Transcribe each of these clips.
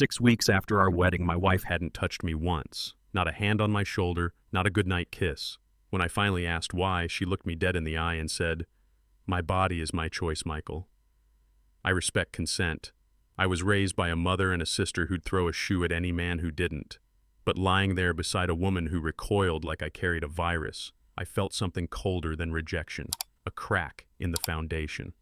6 weeks after our wedding, my wife hadn't touched me once. Not a hand on my shoulder, not a goodnight kiss. When I finally asked why, she looked me dead in the eye and said, "My body is my choice, Michael." I respect consent. I was raised by a mother and a sister who'd throw a shoe at any man who didn't. But lying there beside a woman who recoiled like I carried a virus, I felt something colder than rejection, a crack in the foundation.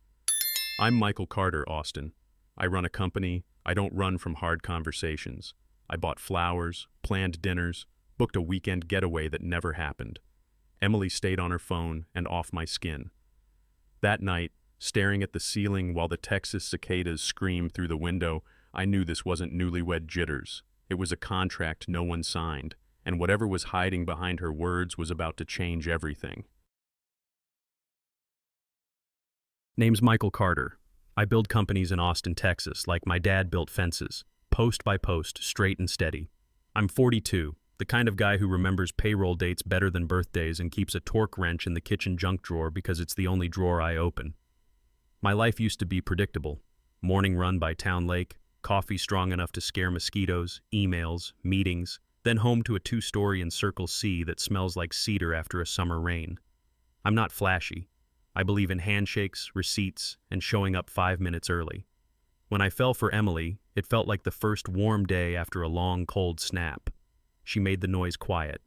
I'm Michael Carter, Austin. I run a company. I don't run from hard conversations. I bought flowers, planned dinners, booked a weekend getaway that never happened. Emily stayed on her phone and off my skin. That night, staring at the ceiling while the Texas cicadas screamed through the window, I knew this wasn't newlywed jitters. It was a contract no one signed, and whatever was hiding behind her words was about to change everything. Name's Michael Carter. I build companies in Austin, Texas, like my dad built fences, post by post, straight and steady. I'm 42, the kind of guy who remembers payroll dates better than birthdays and keeps a torque wrench in the kitchen junk drawer because it's the only drawer I open. My life used to be predictable. Morning run by town lake, coffee strong enough to scare mosquitoes, emails, meetings, then home to a 2-story in Circle C that smells like cedar after a summer rain. I'm not flashy. I believe in handshakes, receipts, and showing up 5 minutes early. When I fell for Emily, it felt like the first warm day after a long, cold snap. She made the noise quiet.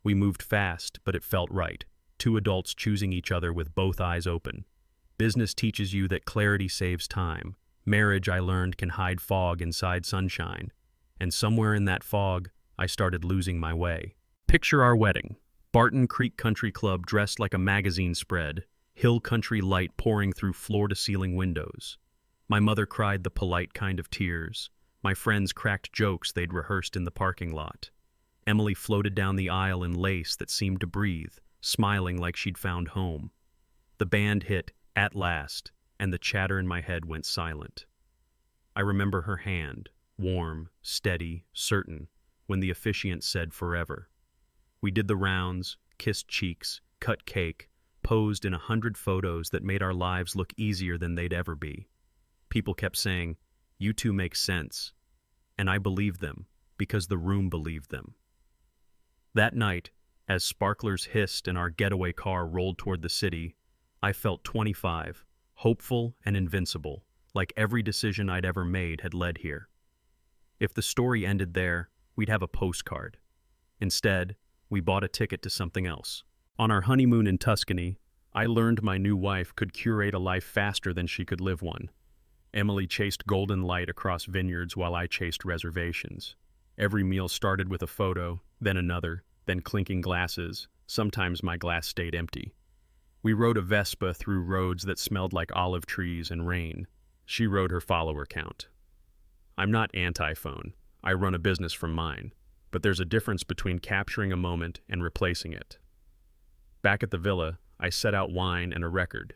We moved fast, but it felt right. 2 adults choosing each other with both eyes open. Business teaches you that clarity saves time. Marriage, I learned, can hide fog inside sunshine. And somewhere in that fog, I started losing my way. Picture our wedding. Barton Creek Country Club dressed like a magazine spread. Hill country light pouring through floor-to-ceiling windows. My mother cried the polite kind of tears. My friends cracked jokes they'd rehearsed in the parking lot. Emily floated down the aisle in lace that seemed to breathe, smiling like she'd found home. The band hit, "At Last," and the chatter in my head went silent. I remember her hand, warm, steady, certain, when the officiant said forever. We did the rounds, kissed cheeks, cut cake, posed in 100 photos that made our lives look easier than they'd ever be. People kept saying, "You two make sense." And I believed them, because the room believed them. That night, as sparklers hissed and our getaway car rolled toward the city, I felt 25, hopeful and invincible, like every decision I'd ever made had led here. If the story ended there, we'd have a postcard. Instead, we bought a ticket to something else. On our honeymoon in Tuscany, I learned my new wife could curate a life faster than she could live one. Emily chased golden light across vineyards while I chased reservations. Every meal started with a photo, then another, then clinking glasses. Sometimes my glass stayed empty. We rode a Vespa through roads that smelled like olive trees and rain. She rode her follower count. I'm not anti-phone. I run a business from mine. But there's a difference between capturing a moment and replacing it. Back at the villa, I set out wine and a record.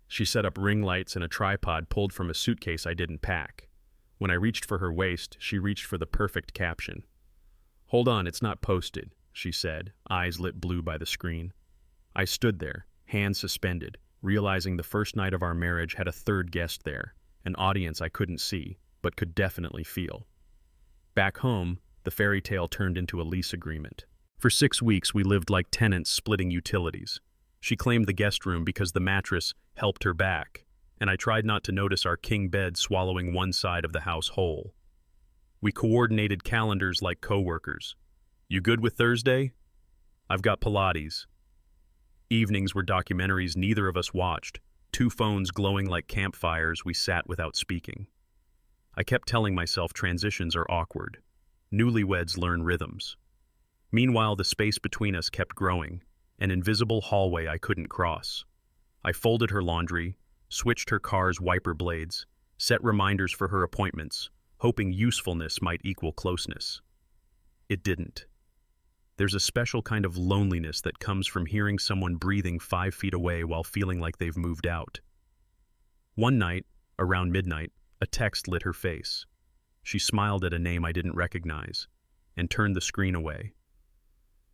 She set up ring lights and a tripod pulled from a suitcase I didn't pack. When I reached for her waist, she reached for the perfect caption. "Hold on, it's not posted," she said, eyes lit blue by the screen. I stood there, hands suspended, realizing the first night of our marriage had a third guest there, an audience I couldn't see, but could definitely feel. Back home, the fairy tale turned into a lease agreement. For 6 weeks, we lived like tenants splitting utilities. She claimed the guest room because the mattress helped her back, and I tried not to notice our king bed swallowing one side of the house whole. We coordinated calendars like coworkers. "You good with Thursday?" "I've got Pilates." Evenings were documentaries neither of us watched. 2 phones glowing like campfires, we sat without speaking. I kept telling myself transitions are awkward. Newlyweds learn rhythms. Meanwhile, the space between us kept growing, an invisible hallway I couldn't cross. I folded her laundry, switched her car's wiper blades, set reminders for her appointments, hoping usefulness might equal closeness. It didn't. There's a special kind of loneliness that comes from hearing someone breathing 5 feet away while feeling like they've moved out. One night, around midnight, a text lit her face. She smiled at a name I didn't recognize, and turned the screen away.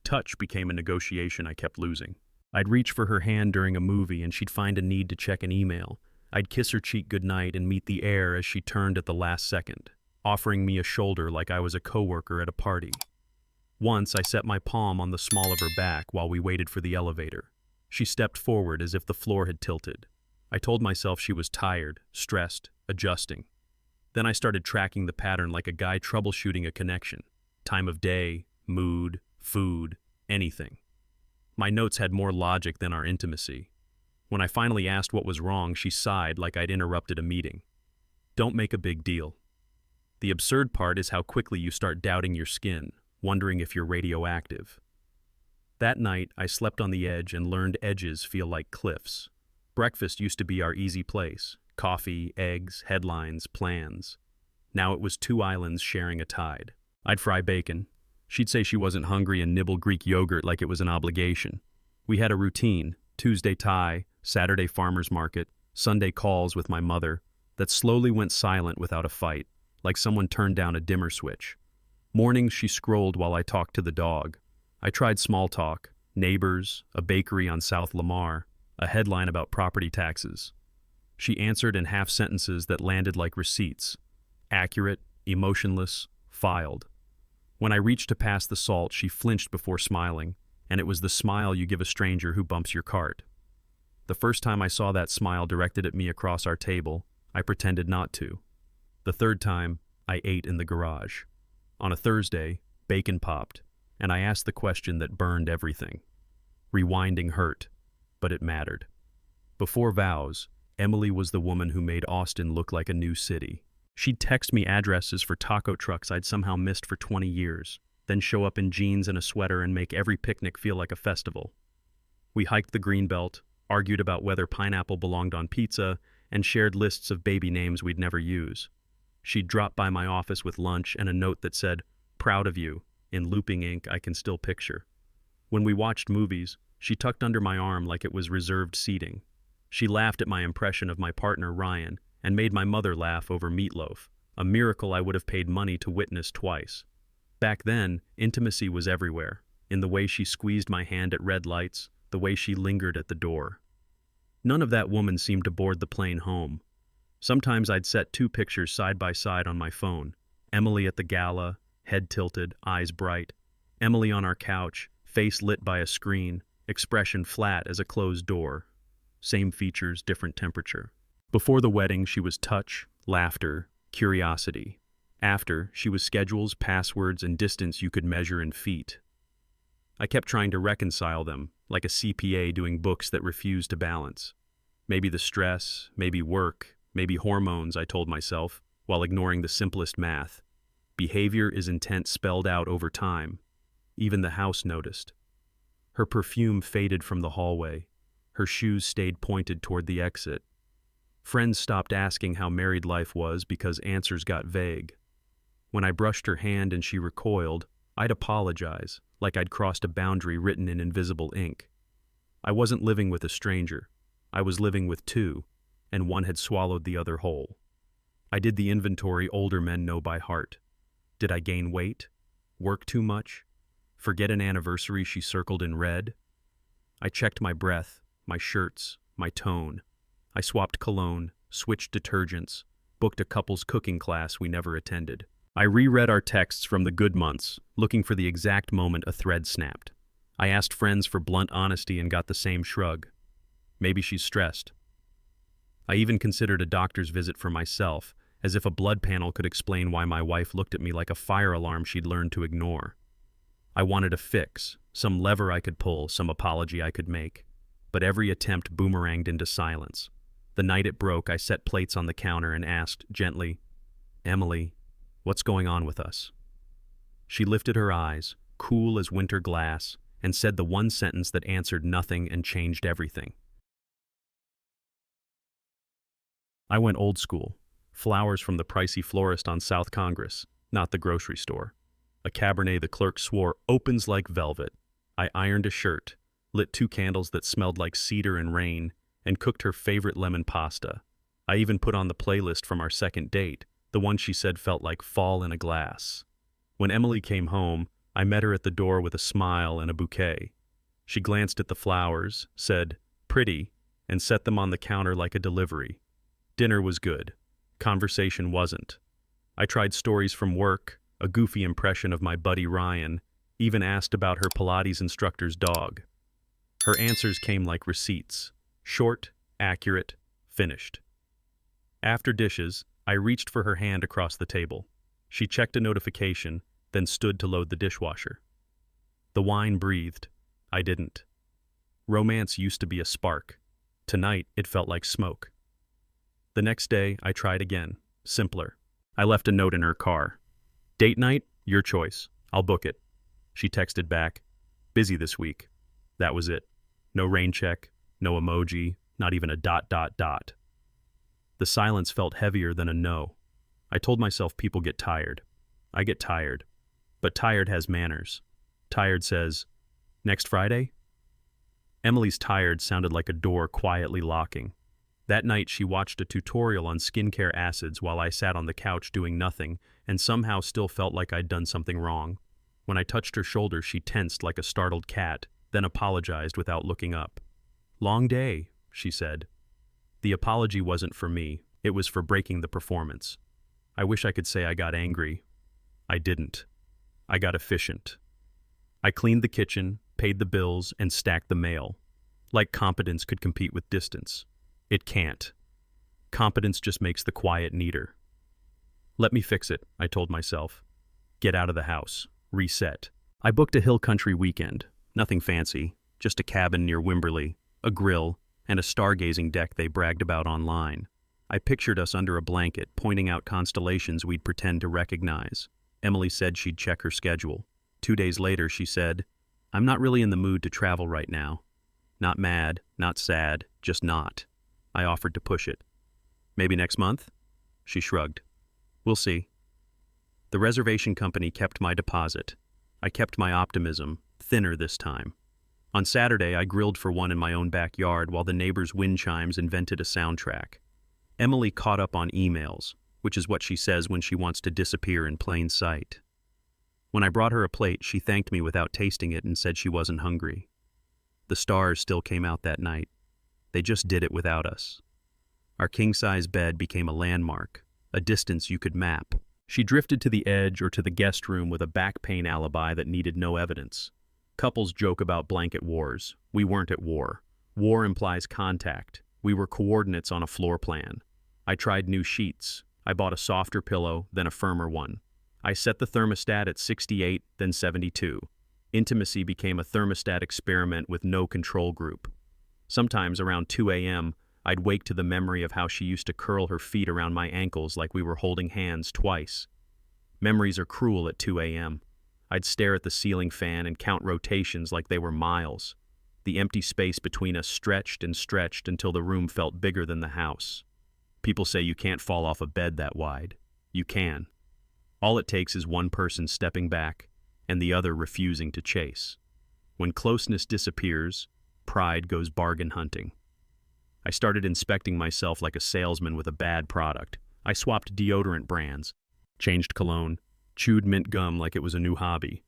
Touch became a negotiation I kept losing. I'd reach for her hand during a movie and she'd find a need to check an email. I'd kiss her cheek goodnight and meet the air as she turned at the last second. offering me a shoulder like I was a coworker at a party. Once I set my palm on the small of her back while we waited for the elevator. She stepped forward as if the floor had tilted. I told myself she was tired, stressed, adjusting. Then I started tracking the pattern like a guy troubleshooting a connection. Time of day, mood, food, anything. My notes had more logic than our intimacy. When I finally asked what was wrong, she sighed like I'd interrupted a meeting. Don't make a big deal. The absurd part is how quickly you start doubting your skin, wondering if you're radioactive. That night, I slept on the edge and learned edges feel like cliffs. Breakfast used to be our easy place. Coffee, eggs, headlines, plans. Now it was two islands sharing a tide. I'd fry bacon. She'd say she wasn't hungry and nibble Greek yogurt like it was an obligation. We had a routine: Tuesday Thai, Saturday farmer's market, Sunday calls with my mother, that slowly went silent without a fight, like someone turned down a dimmer switch. Mornings she scrolled while I talked to the dog. I tried small talk, neighbors, a bakery on South Lamar, a headline about property taxes. She answered in half sentences that landed like receipts. Accurate, emotionless, filed. When I reached to pass the salt, she flinched before smiling, and it was the smile you give a stranger who bumps your cart. The first time I saw that smile directed at me across our table, I pretended not to. The third time, I ate in the garage. On a Thursday, bacon popped, and I asked the question that burned everything. Rewinding hurt, but it mattered. Before Vows, Emily was the woman who made Austin look like a new city. She'd text me addresses for taco trucks I'd somehow missed for 20 years, then show up in jeans and a sweater and make every picnic feel like a festival. We hiked the Greenbelt, argued about whether pineapple belonged on pizza, and shared lists of baby names we'd never use. She'd drop by my office with lunch and a note that said, "Proud of you," in looping ink I can still picture. When we watched movies, she tucked under my arm like it was reserved seating. She laughed at my impression of my partner, Ryan, and made my mother laugh over meatloaf, a miracle I would have paid money to witness twice. Back then, intimacy was everywhere, in the way she squeezed my hand at red lights, the way she lingered at the door. None of that woman seemed to board the plane home. Sometimes I'd set two pictures side by side on my phone. Emily at the gala, head tilted, eyes bright. Emily on our couch, face lit by a screen, expression flat as a closed door. Same features, different temperature. Before the wedding, she was touch, laughter, curiosity. After, she was schedules, passwords, and distance you could measure in feet. I kept trying to reconcile them, like a CPA doing books that refused to balance. Maybe the stress, maybe work, maybe hormones, I told myself, while ignoring the simplest math. Behavior is intent spelled out over time. Even the house noticed. Her perfume faded from the hallway. Her shoes stayed pointed toward the exit. Friends stopped asking how married life was because answers got vague. When I brushed her hand and she recoiled, I'd apologize, like I'd crossed a boundary written in invisible ink. I wasn't living with a stranger. I was living with two, and one had swallowed the other whole. I did the inventory older men know by heart. Did I gain weight? Work too much? Forget an anniversary she circled in red? I checked my breath, my shirts, my tone. I swapped cologne, switched detergents, booked a couple's cooking class we never attended. I reread our texts from the good months, looking for the exact moment a thread snapped. I asked friends for blunt honesty and got the same shrug. Maybe she's stressed. I even considered a doctor's visit for myself, as if a blood panel could explain why my wife looked at me like a fire alarm she'd learned to ignore. I wanted a fix, some lever I could pull, some apology I could make. But every attempt boomeranged into silence. The night it broke, I set plates on the counter and asked, gently, "Emily, what's going on with us?" She lifted her eyes, cool as winter glass, and said the one sentence that answered nothing and changed everything. I went old school. Flowers from the pricey florist on South Congress, not the grocery store. A Cabernet the clerk swore opens like velvet. I ironed a shirt, lit two candles that smelled like cedar and rain, and cooked her favorite lemon pasta. I even put on the playlist from our second date, the one she said felt like fall in a glass. When Emily came home, I met her at the door with a smile and a bouquet. She glanced at the flowers, said, "Pretty," and set them on the counter like a delivery. Dinner was good. Conversation wasn't. I tried stories from work, a goofy impression of my buddy Ryan, even asked about her Pilates instructor's dog. Her answers came like receipts. Short, accurate, finished. After dishes, I reached for her hand across the table. She checked a notification, then stood to load the dishwasher. The wine breathed. I didn't. Romance used to be a spark. Tonight, it felt like smoke. The next day, I tried again. Simpler. I left a note in her car. Date night? Your choice. I'll book it. She texted back. Busy this week. That was it. No rain check, no emoji, not even a ... The silence felt heavier than a no. I told myself people get tired. I get tired. But tired has manners. Tired says, next Friday? Emily's tired sounded like a door quietly locking. That night she watched a tutorial on skincare acids while I sat on the couch doing nothing and somehow still felt like I'd done something wrong. When I touched her shoulder, she tensed like a startled cat, then apologized without looking up. Long day, she said. The apology wasn't for me. It was for breaking the performance. I wish I could say I got angry. I didn't. I got efficient. I cleaned the kitchen, paid the bills, and stacked the mail. Like competence could compete with distance. It can't. Competence just makes the quiet neater. Let me fix it, I told myself. Get out of the house. Reset. I booked a hill country weekend. Nothing fancy. Just a cabin near Wimberley, a grill, and a stargazing deck they bragged about online. I pictured us under a blanket, pointing out constellations we'd pretend to recognize. Emily said she'd check her schedule. 2 days later, she said, I'm not really in the mood to travel right now. Not mad, not sad, just not. I offered to push it. Maybe next month? She shrugged. We'll see. The reservation company kept my deposit. I kept my optimism, thinner this time. On Saturday, I grilled for one in my own backyard while the neighbors' wind chimes invented a soundtrack. Emily caught up on emails, which is what she says when she wants to disappear in plain sight. When I brought her a plate, she thanked me without tasting it and said she wasn't hungry. The stars still came out that night. They just did it without us. Our king-size bed became a landmark, a distance you could map. She drifted to the edge or to the guest room with a back pain alibi that needed no evidence. Couples joke about blanket wars. We weren't at war. War implies contact. We were coordinates on a floor plan. I tried new sheets. I bought a softer pillow, then a firmer one. I set the thermostat at 68, then 72. Intimacy became a thermostat experiment with no control group. Sometimes around 2 a.m., I'd wake to the memory of how she used to curl her feet around my ankles like we were holding hands twice. Memories are cruel at 2 a.m. I'd stare at the ceiling fan and count rotations like they were miles. The empty space between us stretched and stretched until the room felt bigger than the house. People say you can't fall off a bed that wide. You can. All it takes is one person stepping back and the other refusing to chase. When closeness disappears, pride goes bargain hunting. I started inspecting myself like a salesman with a bad product. I swapped deodorant brands, changed cologne, chewed mint gum like it was a new hobby.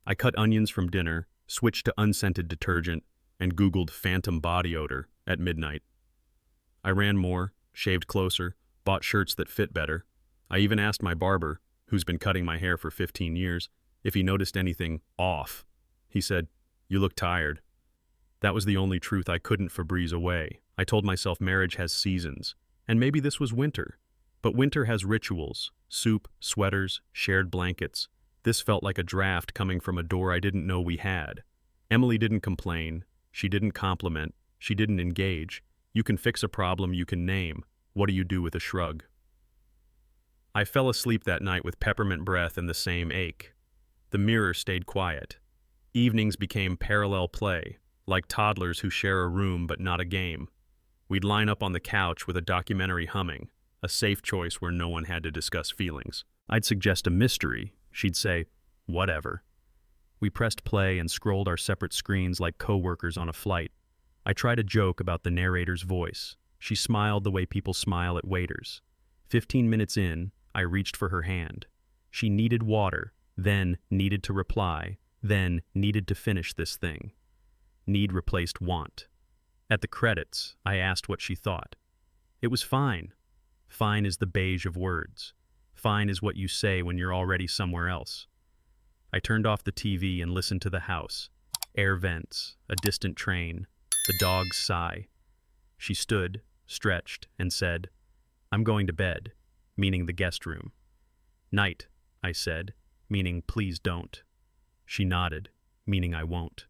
I cut onions from dinner, switched to unscented detergent, and Googled phantom body odor at midnight. I ran more, shaved closer, bought shirts that fit better. I even asked my barber, who's been cutting my hair for 15 years, if he noticed anything off. He said, "You look tired." That was the only truth I couldn't Febreze away. I told myself marriage has seasons, and maybe this was winter. But winter has rituals, soup, sweaters, shared blankets. This felt like a draft coming from a door I didn't know we had. Emily didn't complain. She didn't compliment. She didn't engage. You can fix a problem you can name. What do you do with a shrug? I fell asleep that night with peppermint breath and the same ache. The mirror stayed quiet. Evenings became parallel play, like toddlers who share a room but not a game. We'd line up on the couch with a documentary humming, a safe choice where no one had to discuss feelings. I'd suggest a mystery. She'd say, whatever. We pressed play and scrolled our separate screens like co-workers on a flight. I tried a joke about the narrator's voice. She smiled the way people smile at waiters. 15 minutes in, I reached for her hand. She needed water, then needed to reply, then needed to finish this thing. Need replaced want. At the credits, I asked what she thought. It was fine. Fine is the beige of words. Fine is what you say when you're already somewhere else. I turned off the TV and listened to the house. Air vents, a distant train, the dog's sigh. She stood, stretched, and said, "I'm going to bed," meaning the guest room. "Night," I said, meaning please don't. She nodded, meaning I won't.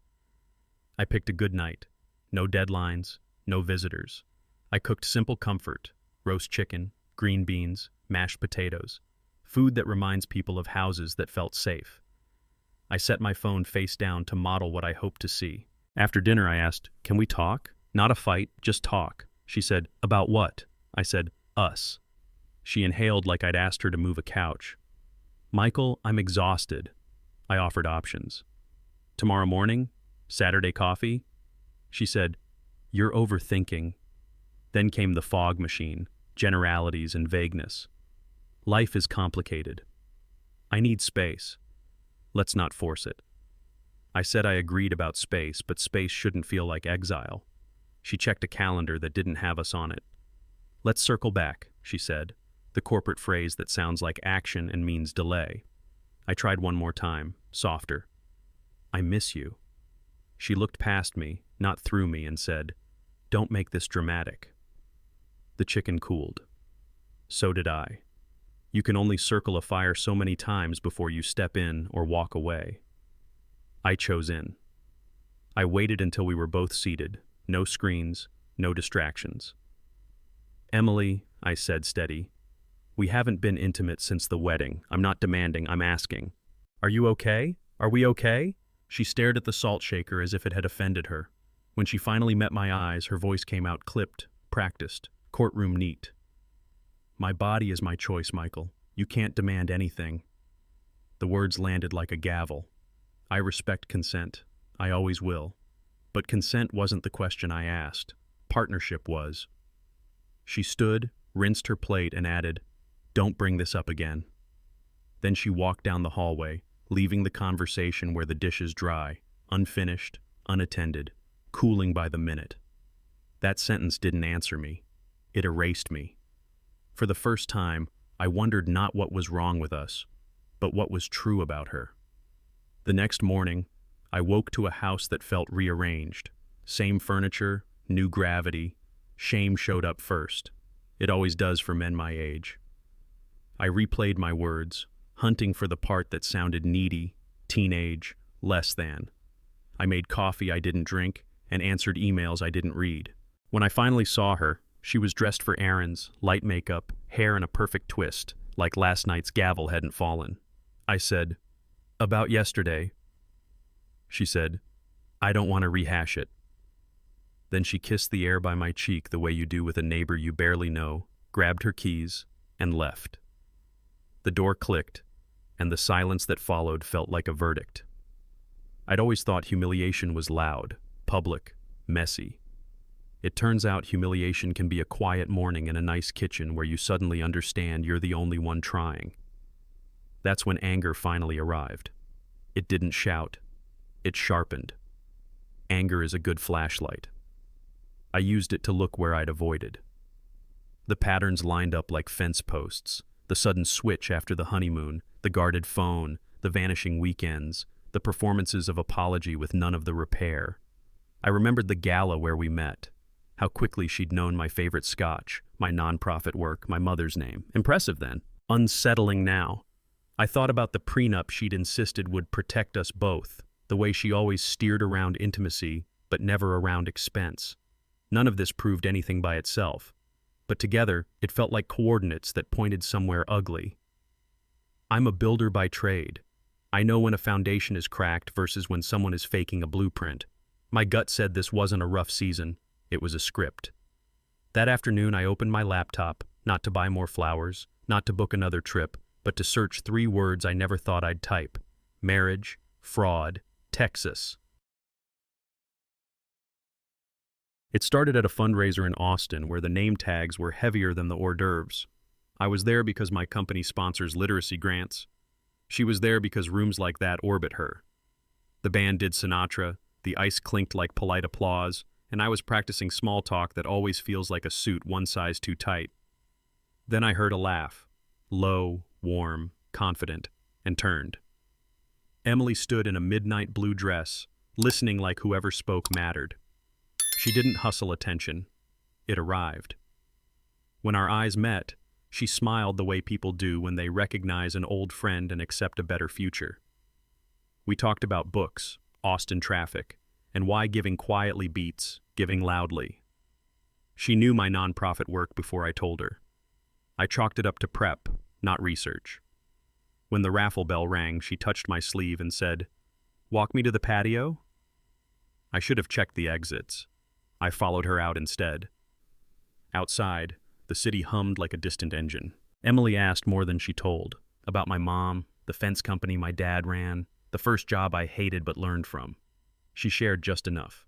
I picked a good night. No deadlines, no visitors. I cooked simple comfort, roast chicken, green beans, mashed potatoes, food that reminds people of houses that felt safe. I set my phone face down to model what I hoped to see. After dinner, I asked, "Can we talk? Not a fight, just talk." She said, "About what?" I said, "Us." She inhaled like I'd asked her to move a couch. "Michael, I'm exhausted." I offered options. "Tomorrow morning? Saturday coffee?" She said, "You're overthinking." Then came the fog machine, generalities and vagueness. Life is complicated. I need space. Let's not force it. I said I agreed about space, but space shouldn't feel like exile. She checked a calendar that didn't have us on it. "Let's circle back," she said, the corporate phrase that sounds like action and means delay. I tried one more time, softer. "I miss you." She looked past me, not through me, and said, "Don't make this dramatic." The chicken cooled. So did I. You can only circle a fire so many times before you step in or walk away. I chose in. I waited until we were both seated, no screens, no distractions. "Emily," I said steady, "we haven't been intimate since the wedding. I'm not demanding, I'm asking. Are you okay? Are we okay?" She stared at the salt shaker as if it had offended her. When she finally met my eyes, her voice came out clipped, practiced, courtroom neat. "My body is my choice, Michael. You can't demand anything." The words landed like a gavel. I respect consent. I always will. But consent wasn't the question I asked. Partnership was. She stood, rinsed her plate, and added, "Don't bring this up again." Then she walked down the hallway, leaving the conversation where the dishes dry, unfinished, unattended, cooling by the minute. That sentence didn't answer me. It erased me. For the first time, I wondered not what was wrong with us, but what was true about her. The next morning, I woke to a house that felt rearranged. Same furniture, new gravity. Shame showed up first. It always does for men my age. I replayed my words, hunting for the part that sounded needy, teenage, less than. I made coffee I didn't drink and answered emails I didn't read. When I finally saw her, she was dressed for errands, light makeup, hair in a perfect twist, like last night's gavel hadn't fallen. I said, "About yesterday." She said, "I don't want to rehash it." Then she kissed the air by my cheek the way you do with a neighbor you barely know, grabbed her keys, and left. The door clicked, and the silence that followed felt like a verdict. I'd always thought humiliation was loud, public, messy. It turns out humiliation can be a quiet morning in a nice kitchen where you suddenly understand you're the only one trying. That's when anger finally arrived. It didn't shout. It sharpened. Anger is a good flashlight. I used it to look where I'd avoided. The patterns lined up like fence posts, the sudden switch after the honeymoon, the guarded phone, the vanishing weekends, the performances of apology with none of the repair. I remembered the gala where we met. How quickly she'd known my favorite scotch, my nonprofit work, my mother's name. Impressive then. Unsettling now. I thought about the prenup she'd insisted would protect us both, the way she always steered around intimacy, but never around expense. None of this proved anything by itself, but together it felt like coordinates that pointed somewhere ugly. I'm a builder by trade. I know when a foundation is cracked versus when someone is faking a blueprint. My gut said this wasn't a rough season. It was a script. That afternoon, I opened my laptop, not to buy more flowers, not to book another trip, but to search 3 words I never thought I'd type: marriage, fraud, Texas. It started at a fundraiser in Austin where the name tags were heavier than the hors d'oeuvres. I was there because my company sponsors literacy grants. She was there because rooms like that orbit her. The band did Sinatra, the ice clinked like polite applause, and I was practicing small talk that always feels like a suit one size too tight. Then I heard a laugh. Low, warm, confident, and turned. Emily stood in a midnight blue dress, listening like whoever spoke mattered. She didn't hustle attention. It arrived. When our eyes met, she smiled the way people do when they recognize an old friend and accept a better future. We talked about books, Austin traffic, and why giving quietly beats giving loudly. She knew my nonprofit work before I told her. I chalked it up to prep, not research. When the raffle bell rang, she touched my sleeve and said, "Walk me to the patio?" I should have checked the exits. I followed her out instead. Outside, the city hummed like a distant engine. Emily asked more than she told, about my mom, the fence company my dad ran, the first job I hated but learned from. She shared just enough.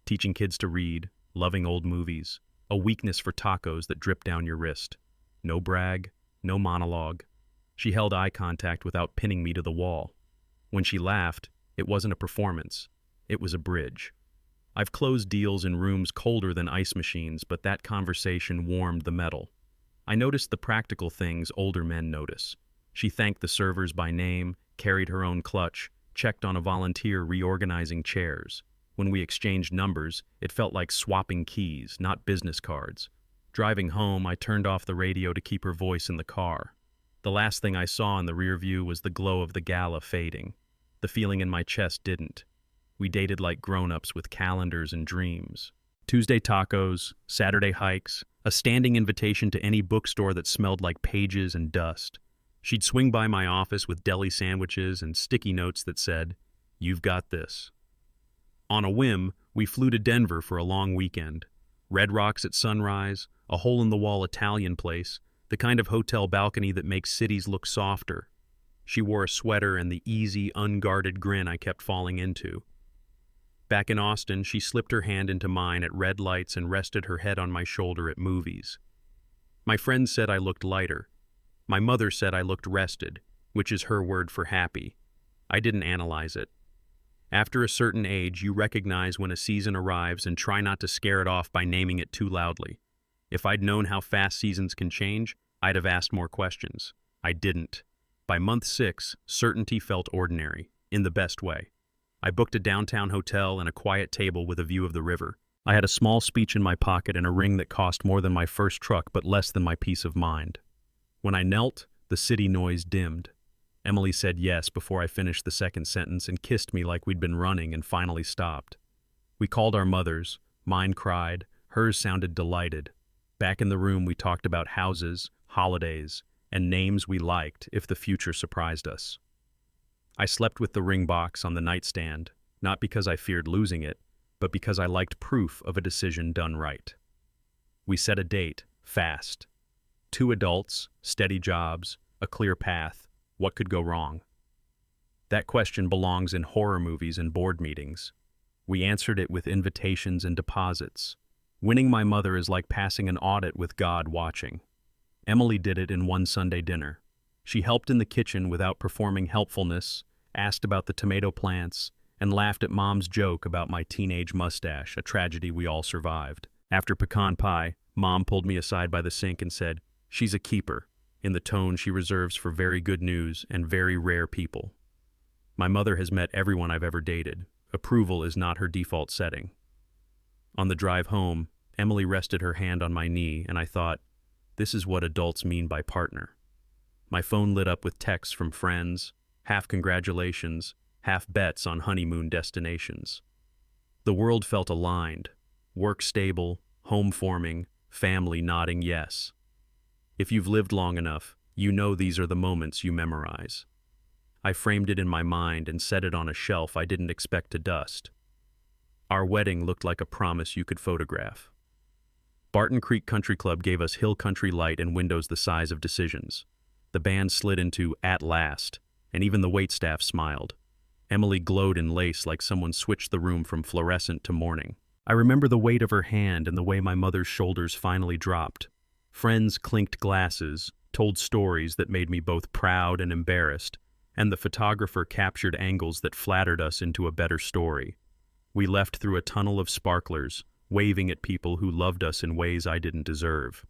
Teaching kids to read, loving old movies, a weakness for tacos that drip down your wrist. No brag, no monologue. She held eye contact without pinning me to the wall. When she laughed, it wasn't a performance. It was a bridge. I've closed deals in rooms colder than ice machines, but that conversation warmed the metal. I noticed the practical things older men notice. She thanked the servers by name, carried her own clutch, checked on a volunteer reorganizing chairs. When we exchanged numbers, it felt like swapping keys, not business cards. Driving home, I turned off the radio to keep her voice in the car. The last thing I saw in the rear view was the glow of the gala fading. The feeling in my chest didn't. We dated like grown-ups with calendars and dreams. Tuesday tacos, Saturday hikes, a standing invitation to any bookstore that smelled like pages and dust. She'd swing by my office with deli sandwiches and sticky notes that said, "You've got this." On a whim, we flew to Denver for a long weekend. Red Rocks at sunrise, a hole-in-the-wall Italian place, the kind of hotel balcony that makes cities look softer. She wore a sweater and the easy, unguarded grin I kept falling into. Back in Austin, she slipped her hand into mine at red lights and rested her head on my shoulder at movies. My friends said I looked lighter. My mother said I looked rested, which is her word for happy. I didn't analyze it. After a certain age, you recognize when a season arrives and try not to scare it off by naming it too loudly. If I'd known how fast seasons can change, I'd have asked more questions. I didn't. By month 6, certainty felt ordinary, in the best way. I booked a downtown hotel and a quiet table with a view of the river. I had a small speech in my pocket and a ring that cost more than my first truck but less than my peace of mind. When I knelt, the city noise dimmed. Emily said yes before I finished the second sentence and kissed me like we'd been running and finally stopped. We called our mothers. Mine cried. Hers sounded delighted. Back in the room, we talked about houses, holidays, and names we liked if the future surprised us. I slept with the ring box on the nightstand, not because I feared losing it, but because I liked proof of a decision done right. We set a date, fast. 2 adults, steady jobs, a clear path. What could go wrong? That question belongs in horror movies and board meetings. We answered it with invitations and deposits. Winning my mother is like passing an audit with God watching. Emily did it in one Sunday dinner. She helped in the kitchen without performing helpfulness, asked about the tomato plants, and laughed at Mom's joke about my teenage mustache, a tragedy we all survived. After pecan pie, Mom pulled me aside by the sink and said, "She's a keeper," in the tone she reserves for very good news and very rare people. My mother has met everyone I've ever dated. Approval is not her default setting. On the drive home, Emily rested her hand on my knee, and I thought, this is what adults mean by partner. My phone lit up with texts from friends, half congratulations, half bets on honeymoon destinations. The world felt aligned, work stable, home forming, family nodding yes. If you've lived long enough, you know these are the moments you memorize. I framed it in my mind and set it on a shelf I didn't expect to dust. Our wedding looked like a promise you could photograph. Barton Creek Country Club gave us hill country light and windows the size of decisions. The band slid into At Last, and even the waitstaff smiled. Emily glowed in lace like someone switched the room from fluorescent to morning. I remember the weight of her hand and the way my mother's shoulders finally dropped. Friends clinked glasses, told stories that made me both proud and embarrassed, and the photographer captured angles that flattered us into a better story. We left through a tunnel of sparklers, waving at people who loved us in ways I didn't deserve.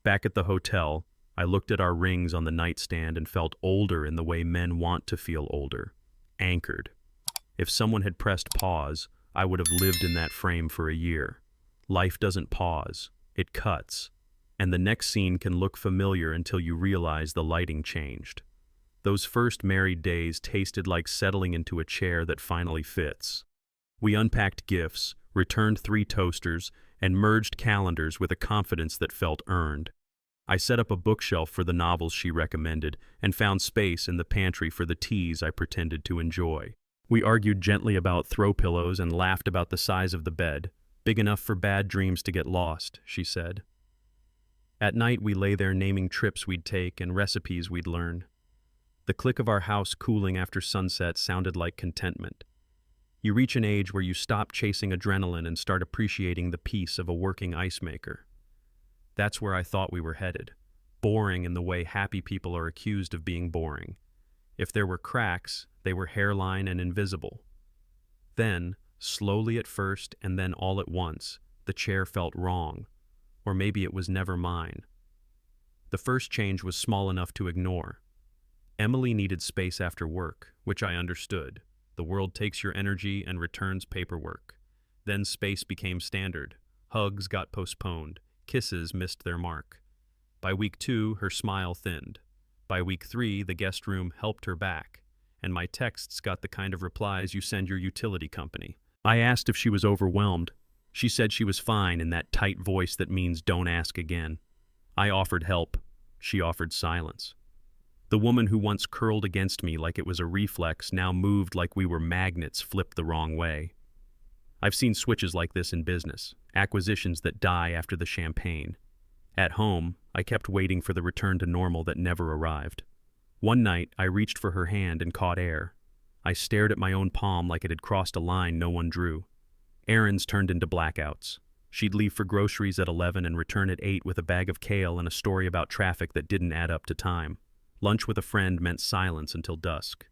Back at the hotel, I looked at our rings on the nightstand and felt older in the way men want to feel older. Anchored. If someone had pressed pause, I would have lived in that frame for a year. Life doesn't pause. It cuts. And the next scene can look familiar until you realize the lighting changed. Those first married days tasted like settling into a chair that finally fits. We unpacked gifts, returned 3 toasters, and merged calendars with a confidence that felt earned. I set up a bookshelf for the novels she recommended and found space in the pantry for the teas I pretended to enjoy. We argued gently about throw pillows and laughed about the size of the bed. Big enough for bad dreams to get lost, she said. At night we lay there naming trips we'd take and recipes we'd learn. The click of our house cooling after sunset sounded like contentment. You reach an age where you stop chasing adrenaline and start appreciating the peace of a working ice maker. That's where I thought we were headed. Boring in the way happy people are accused of being boring. If there were cracks, they were hairline and invisible. Then, slowly at first and then all at once, the chair felt wrong. Or maybe it was never mine. The first change was small enough to ignore. Emily needed space after work, which I understood. The world takes your energy and returns paperwork. Then space became standard. Hugs got postponed. Kisses missed their mark. By week 2, her smile thinned. By week 3, the guest room helped her back, and my texts got the kind of replies you send your utility company. I asked if she was overwhelmed. She said she was fine in that tight voice that means don't ask again. I offered help. She offered silence. The woman who once curled against me like it was a reflex now moved like we were magnets flipped the wrong way. I've seen switches like this in business, acquisitions that die after the champagne. At home, I kept waiting for the return to normal that never arrived. One night, I reached for her hand and caught air. I stared at my own palm like it had crossed a line no one drew. Errands turned into blackouts. She'd leave for groceries at 11 and return at 8 with a bag of kale and a story about traffic that didn't add up to time. Lunch with a friend meant silence until dusk.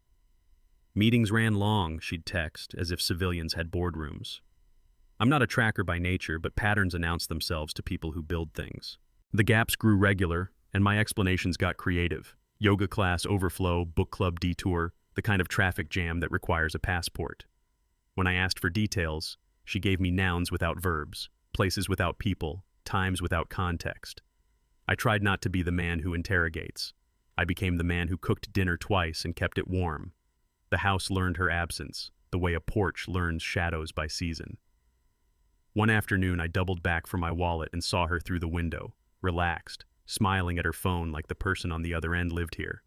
Meetings ran long, she'd text, as if civilians had boardrooms. I'm not a tracker by nature, but patterns announce themselves to people who build things. The gaps grew regular, and my explanations got creative. Yoga class overflow, book club detour, the kind of traffic jam that requires a passport. When I asked for details, she gave me nouns without verbs, places without people, times without context. I tried not to be the man who interrogates. I became the man who cooked dinner twice and kept it warm. The house learned her absence, the way a porch learns shadows by season. One afternoon, I doubled back for my wallet and saw her through the window, relaxed, smiling at her phone like the person on the other end lived here.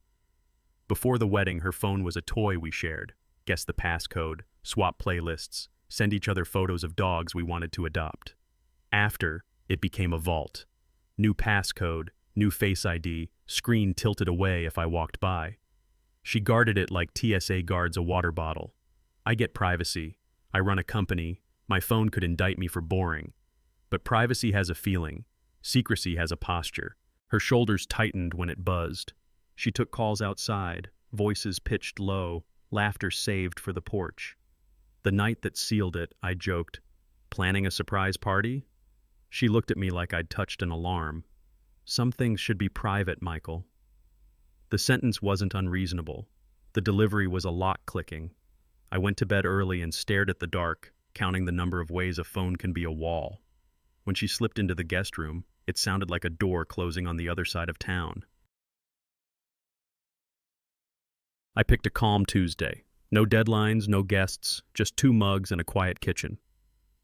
Before the wedding, her phone was a toy we shared. Guess the passcode, swap playlists, send each other photos of dogs we wanted to adopt. After, it became a vault. New passcode, new Face ID, screen tilted away if I walked by. She guarded it like TSA guards a water bottle. I get privacy. I run a company. My phone could indict me for boring. But privacy has a feeling. Secrecy has a posture. Her shoulders tightened when it buzzed. She took calls outside, voices pitched low, laughter saved for the porch. The night that sealed it, I joked, "Planning a surprise party?" She looked at me like I'd touched an alarm. "Some things should be private, Michael." The sentence wasn't unreasonable. The delivery was a lock clicking. I went to bed early and stared at the dark, counting the number of ways a phone can be a wall. When she slipped into the guest room, it sounded like a door closing on the other side of town. I picked a calm Tuesday. No deadlines, no guests, just 2 mugs and a quiet kitchen.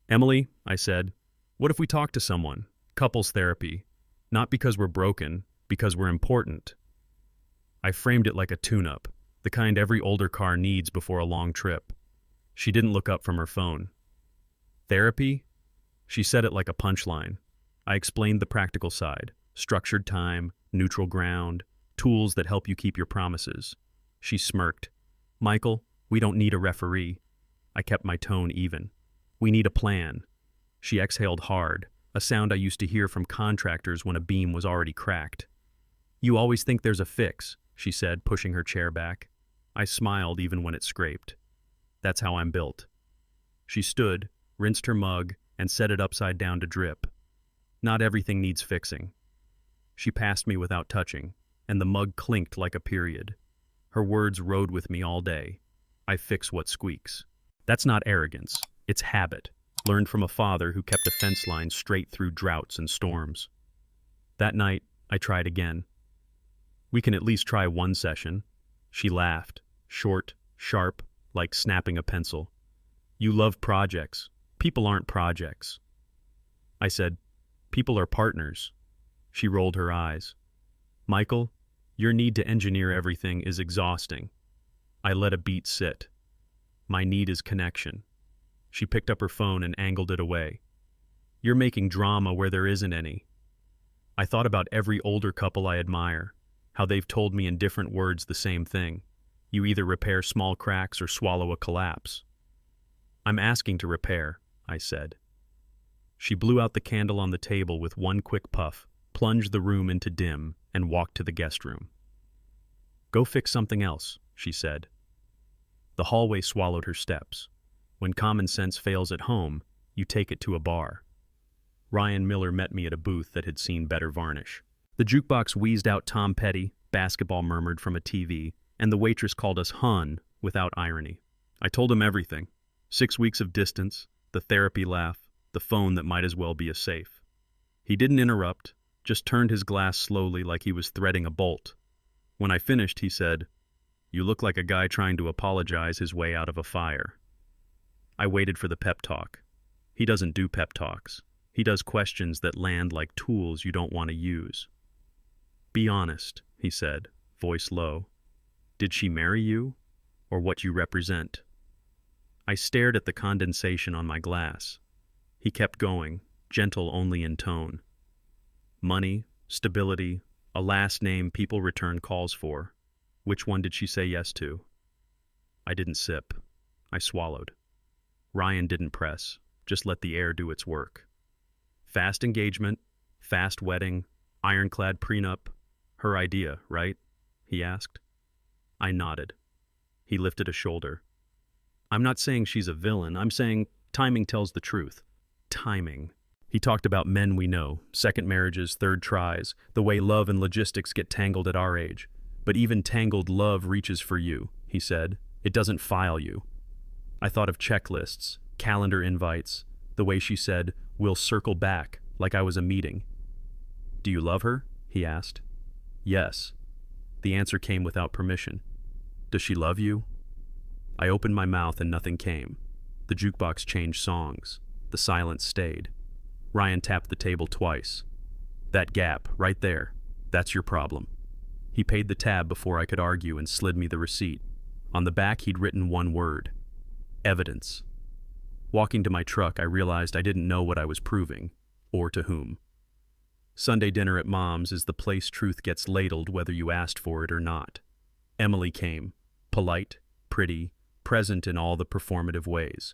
"Emily," I said, "what if we talk to someone? Couples therapy. Not because we're broken, because we're important." I framed it like a tune-up, the kind every older car needs before a long trip. She didn't look up from her phone. "Therapy?" She said it like a punchline. I explained the practical side, structured time, neutral ground, tools that help you keep your promises. She smirked. "Michael, we don't need a referee." I kept my tone even. "We need a plan." She exhaled hard, a sound I used to hear from contractors when a beam was already cracked. "You always think there's a fix," she said, pushing her chair back. I smiled even when it scraped. "That's how I'm built." She stood, rinsed her mug, and set it upside down to drip. "Not everything needs fixing." She passed me without touching, and the mug clinked like a period. Her words rode with me all day. I fix what squeaks. That's not arrogance. It's habit, learned from a father who kept a fence line straight through droughts and storms. That night, I tried again. We can at least try one session. She laughed, short, sharp, like snapping a pencil. You love projects. People aren't projects. I said, people are partners. She rolled her eyes. Michael, your need to engineer everything is exhausting. I let a beat sit. My need is connection. She picked up her phone and angled it away. You're making drama where there isn't any. I thought about every older couple I admire, how they've told me in different words the same thing. You either repair small cracks or swallow a collapse. I'm asking to repair, I said. She blew out the candle on the table with one quick puff, plunged the room into dim, and walked to the guest room. Go fix something else, she said. The hallway swallowed her steps. When common sense fails at home, you take it to a bar. Ryan Miller met me at a booth that had seen better varnish. The jukebox wheezed out Tom Petty, basketball murmured from a TV, and the waitress called us Hun without irony. I told him everything. 6 weeks of distance, the therapy laugh, the phone that might as well be a safe. He didn't interrupt, just turned his glass slowly like he was threading a bolt. When I finished, he said, "You look like a guy trying to apologize his way out of a fire." I waited for the pep talk. He doesn't do pep talks. He does questions that land like tools you don't want to use. Be honest, he said, voice low. Did she marry you, or what you represent? I stared at the condensation on my glass. He kept going, gentle only in tone. Money, stability, a last name people return calls for. Which one did she say yes to? I didn't sip. I swallowed. Ryan didn't press, just let the air do its work. Fast engagement, fast wedding, ironclad prenup. Her idea, right? He asked. I nodded. He lifted a shoulder. I'm not saying she's a villain. I'm saying timing tells the truth. Timing. He talked about men we know, second marriages, third tries, the way love and logistics get tangled at our age. But even tangled love reaches for you, he said. It doesn't file you. I thought of checklists, calendar invites, the way she said, we'll circle back, like I was a meeting. Do you love her? He asked. Yes. The answer came without permission. Does she love you? I opened my mouth and nothing came. The jukebox changed songs. The silence stayed. Ryan tapped the table twice. That gap, right there, that's your problem. He paid the tab before I could argue and slid me the receipt. On the back he'd written one word. Evidence. Walking to my truck, I realized I didn't know what I was proving, or to whom. Sunday dinner at Mom's is the place truth gets ladled whether you asked for it or not. Emily came, polite, pretty, present in all the performative ways.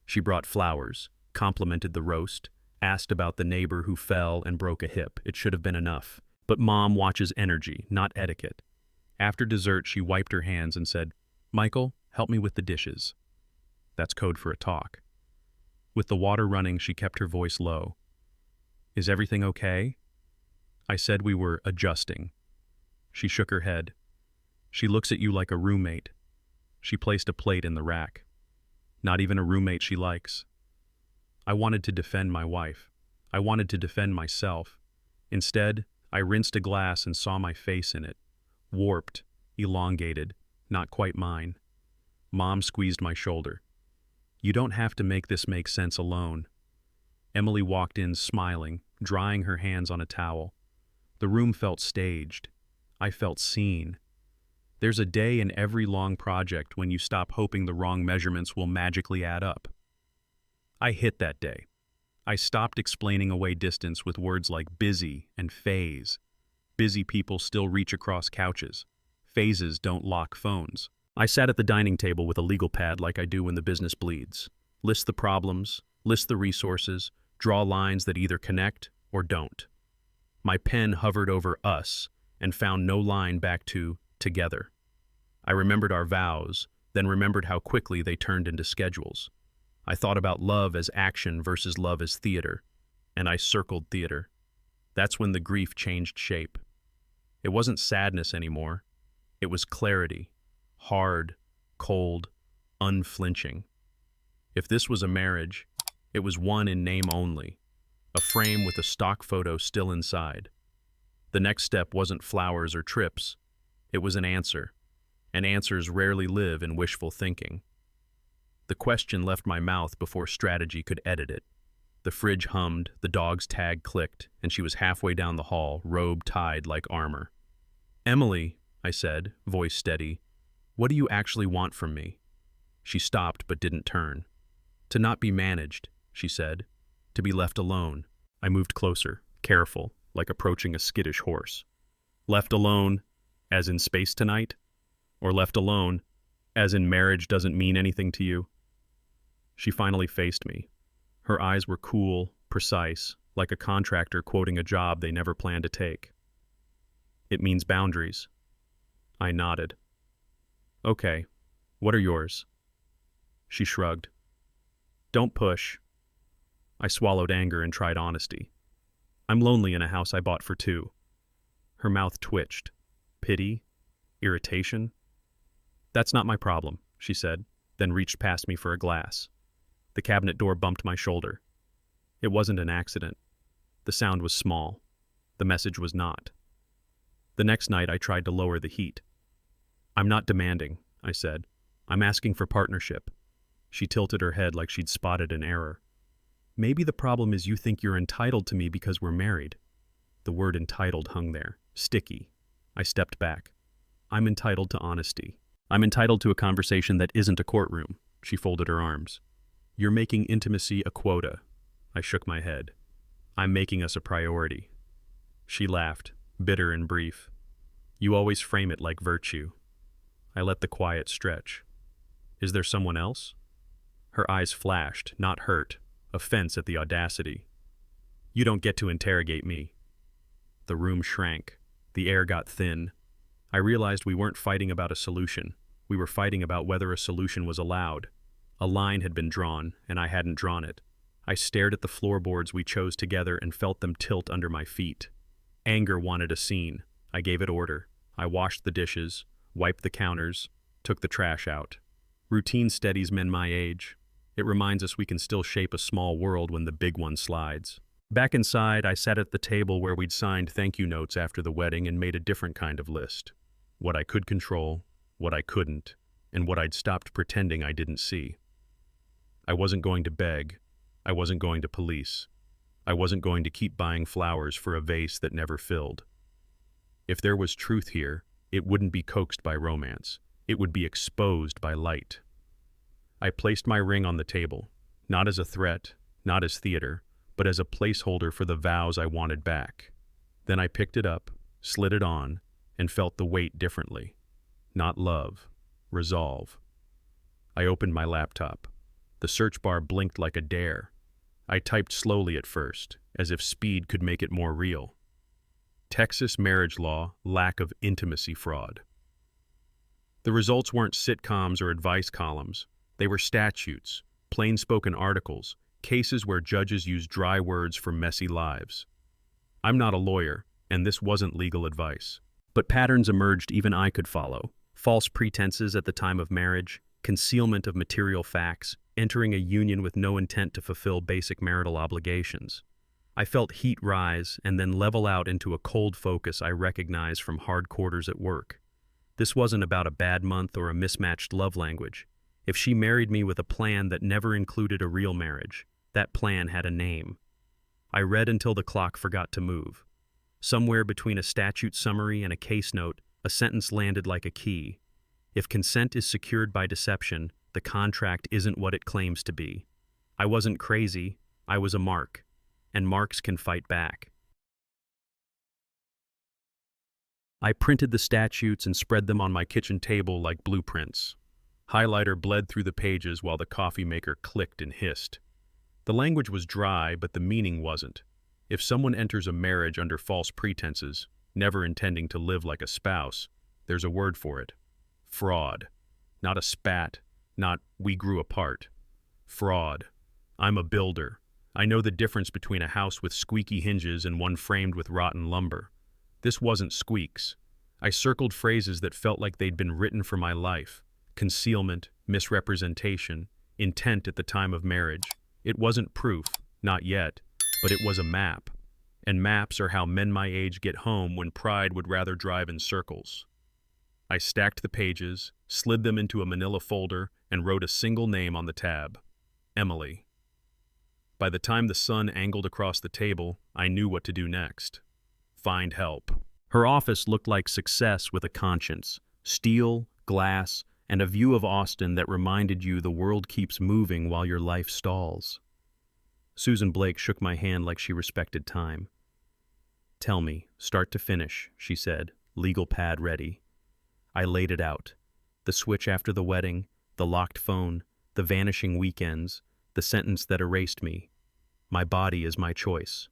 She brought flowers, complimented the roast, asked about the neighbor who fell and broke a hip. It should have been enough. But Mom watches energy, not etiquette. After dessert, she wiped her hands and said, Michael, help me with the dishes. That's code for a talk. With the water running, she kept her voice low. Is everything okay? I said we were adjusting. She shook her head. She looks at you like a roommate. She placed a plate in the rack. Not even a roommate she likes. I wanted to defend my wife. I wanted to defend myself. Instead, I rinsed a glass and saw my face in it. Warped, elongated, not quite mine. Mom squeezed my shoulder. You don't have to make this make sense alone. Emily walked in smiling, drying her hands on a towel. The room felt staged. I felt seen. There's a day in every long project when you stop hoping the wrong measurements will magically add up. I hit that day. I stopped explaining away distance with words like busy and phase. Busy people still reach across couches. Phases don't lock phones. I sat at the dining table with a legal pad like I do when the business bleeds. List the problems, list the resources, draw lines that either connect or don't. My pen hovered over us and found no line back to together. I remembered our vows, then remembered how quickly they turned into schedules. I thought about love as action versus love as theater, and I circled theater. That's when the grief changed shape. It wasn't sadness anymore. It was clarity. Hard, cold, unflinching. If this was a marriage, it was one in name only. A frame with a stock photo still inside. The next step wasn't flowers or trips. It was an answer. And answers rarely live in wishful thinking. The question left my mouth before strategy could edit it. The fridge hummed, the dog's tag clicked, and she was halfway down the hall, robe tied like armor. "Emily," I said, voice steady, "what do you actually want from me?" She stopped but didn't turn. "To not be managed," she said. "To be left alone." I moved closer, careful, like approaching a skittish horse. "Left alone, as in space tonight? Or left alone, as in marriage doesn't mean anything to you?" She finally faced me. Her eyes were cool, precise, like a contractor quoting a job they never planned to take. "It means boundaries." I nodded. "Okay, what are yours?" She shrugged. "Don't push." I swallowed anger and tried honesty. "I'm lonely in a house I bought for two." Her mouth twitched. Pity? Irritation? "That's not my problem," she said, then reached past me for a glass. The cabinet door bumped my shoulder. It wasn't an accident. The sound was small. The message was not. The next night I tried to lower the heat. "I'm not demanding," I said. "I'm asking for partnership." She tilted her head like she'd spotted an error. "Maybe the problem is you think you're entitled to me because we're married." The word entitled hung there, sticky. I stepped back. "I'm entitled to honesty. I'm entitled to a conversation that isn't a courtroom." She folded her arms. "You're making intimacy a quota." I shook my head. "I'm making us a priority." She laughed, bitter and brief. "You always frame it like virtue." I let the quiet stretch. "Is there someone else?" Her eyes flashed, not hurt, offense at the audacity. "You don't get to interrogate me." The room shrank. The air got thin. I realized we weren't fighting about a solution. We were fighting about whether a solution was allowed. A line had been drawn, and I hadn't drawn it. I stared at the floorboards we chose together and felt them tilt under my feet. Anger wanted a scene. I gave it order. I washed the dishes, wiped the counters, took the trash out. Routine steadies men my age. It reminds us we can still shape a small world when the big one slides. Back inside, I sat at the table where we'd signed thank you notes after the wedding and made a different kind of list. What I could control, what I couldn't, and what I'd stopped pretending I didn't see. I wasn't going to beg. I wasn't going to police. I wasn't going to keep buying flowers for a vase that never filled. If there was truth here, it wouldn't be coaxed by romance. It would be exposed by light. I placed my ring on the table, not as a threat, not as theater, but as a placeholder for the vows I wanted back. Then I picked it up, slid it on, and felt the weight differently. Not love, resolve. I opened my laptop. The search bar blinked like a dare. I typed slowly at first, as if speed could make it more real. Texas marriage law, lack of intimacy fraud. The results weren't sitcoms or advice columns. They were statutes, plain-spoken articles, cases where judges use dry words for messy lives. I'm not a lawyer, and this wasn't legal advice. But patterns emerged even I could follow. False pretenses at the time of marriage, concealment of material facts, entering a union with no intent to fulfill basic marital obligations. I felt heat rise and then level out into a cold focus I recognized from hard quarters at work. This wasn't about a bad month or a mismatched love language. If she married me with a plan that never included a real marriage, that plan had a name. I read until the clock forgot to move. Somewhere between a statute summary and a case note, a sentence landed like a key. If consent is secured by deception, the contract isn't what it claims to be. I wasn't crazy, I was a mark, and marks can fight back. I printed the statutes and spread them on my kitchen table like blueprints. Highlighter bled through the pages while the coffee maker clicked and hissed. The language was dry, but the meaning wasn't. If someone enters a marriage under false pretenses, never intending to live like a spouse, there's a word for it. Fraud. Not a spat, not we grew apart. Fraud. I'm a builder. I know the difference between a house with squeaky hinges and one framed with rotten lumber. This wasn't squeaks. I circled phrases that felt like they'd been written for my life. Concealment, misrepresentation, intent at the time of marriage. It wasn't proof, not yet, but it was a map. And maps are how men my age get home when pride would rather drive in circles. I stacked the pages, slid them into a manila folder, and wrote a single name on the tab. Emily. By the time the sun angled across the table, I knew what to do next. Find help. Her office looked like success with a conscience. Steel, glass, and a view of Austin that reminded you the world keeps moving while your life stalls. Susan Blake shook my hand like she respected time. Tell me, start to finish, she said, legal pad ready. I laid it out. The switch after the wedding, the locked phone, the vanishing weekends, the sentence that erased me. My body is my choice.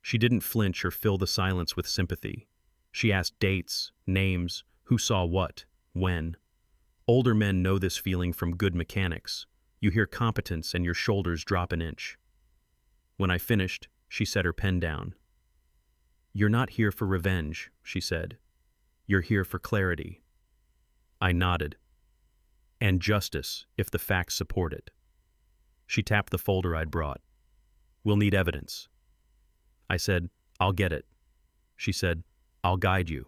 She didn't flinch or fill the silence with sympathy. She asked dates, names, who saw what, when. Older men know this feeling from good mechanics. You hear competence and your shoulders drop an inch. When I finished, she set her pen down. You're not here for revenge, she said. You're here for clarity. I nodded. And justice, if the facts support it. She tapped the folder I'd brought. We'll need evidence. I said, I'll get it. She said, I'll guide you.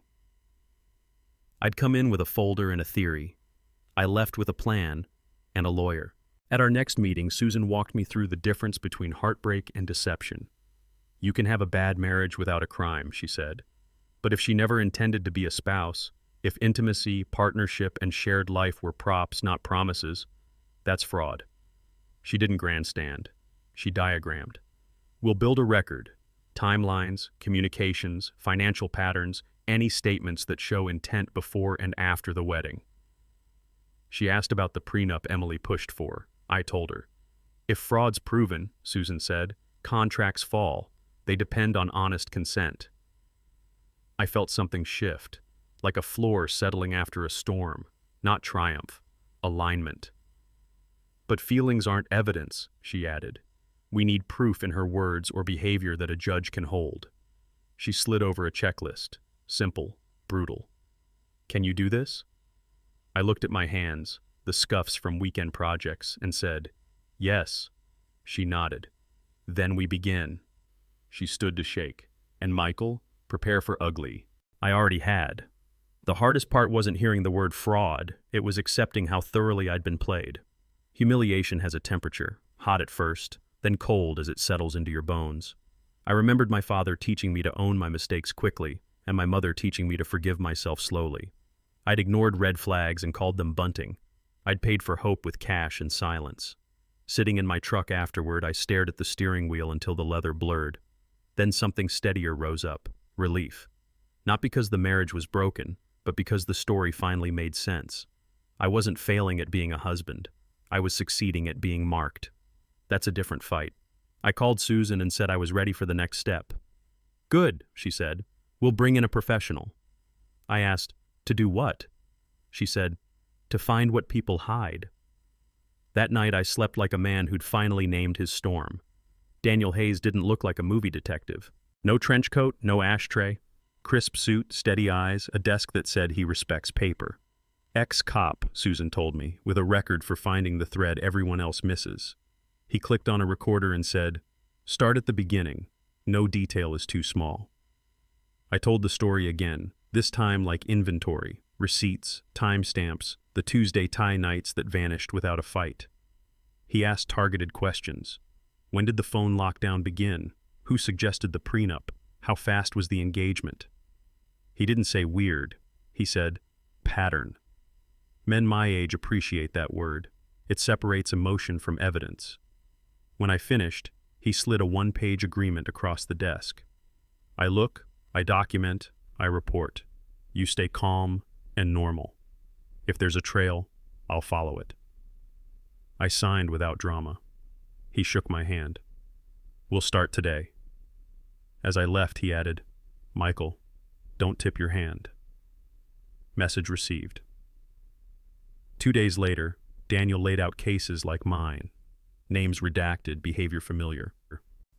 I'd come in with a folder and a theory. I left with a plan and a lawyer. At our next meeting, Susan walked me through the difference between heartbreak and deception. You can have a bad marriage without a crime, she said. But if she never intended to be a spouse, if intimacy, partnership, and shared life were props, not promises, that's fraud. She didn't grandstand. She diagrammed. We'll build a record. Timelines, communications, financial patterns, any statements that show intent before and after the wedding. She asked about the prenup Emily pushed for. I told her. If fraud's proven, Susan said, contracts fall. They depend on honest consent. I felt something shift, like a floor settling after a storm, not triumph, alignment. But feelings aren't evidence, she added. We need proof in her words or behavior that a judge can hold. She slid over a checklist. Simple, brutal. Can you do this? I looked at my hands, the scuffs from weekend projects, and said, yes. She nodded. Then we begin. She stood to shake. And Michael, prepare for ugly. I already had. The hardest part wasn't hearing the word fraud, it was accepting how thoroughly I'd been played. Humiliation has a temperature, hot at first, then cold as it settles into your bones. I remembered my father teaching me to own my mistakes quickly, and my mother teaching me to forgive myself slowly. I'd ignored red flags and called them bunting. I'd paid for hope with cash and silence. Sitting in my truck afterward, I stared at the steering wheel until the leather blurred. Then something steadier rose up, relief. Not because the marriage was broken, but because the story finally made sense. I wasn't failing at being a husband. I was succeeding at being marked. That's a different fight. I called Susan and said I was ready for the next step. Good, she said. We'll bring in a professional. I asked, to do what? She said, to find what people hide. That night I slept like a man who'd finally named his storm. Daniel Hayes didn't look like a movie detective. No trench coat, no ashtray. Crisp suit, steady eyes, a desk that said he respects paper. Ex-cop, Susan told me, with a record for finding the thread everyone else misses. He clicked on a recorder and said, start at the beginning. No detail is too small. I told the story again, this time like inventory, receipts, timestamps, the Tuesday tie nights that vanished without a fight. He asked targeted questions. When did the phone lockdown begin? Who suggested the prenup? How fast was the engagement? He didn't say weird. He said, pattern. Men my age appreciate that word. It separates emotion from evidence. When I finished, he slid a one-page agreement across the desk. I look, I document, I report. You stay calm and normal. If there's a trail, I'll follow it. I signed without drama. He shook my hand. We'll start today. As I left, he added, Michael, don't tip your hand. Message received. 2 days later, Daniel laid out cases like mine. Names redacted, behavior familiar.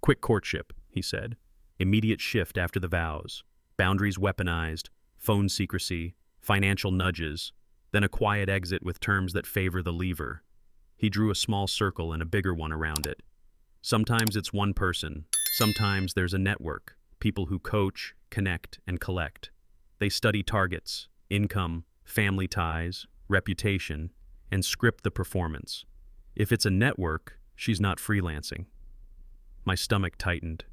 Quick courtship, he said. Immediate shift after the vows. Boundaries weaponized, phone secrecy, financial nudges, then a quiet exit with terms that favor the leaver. He drew a small circle and a bigger one around it. Sometimes it's one person. Sometimes there's a network. People who coach, connect, and collect. They study targets, income, family ties, reputation, and script the performance. If it's a network, she's not freelancing. My stomach tightened.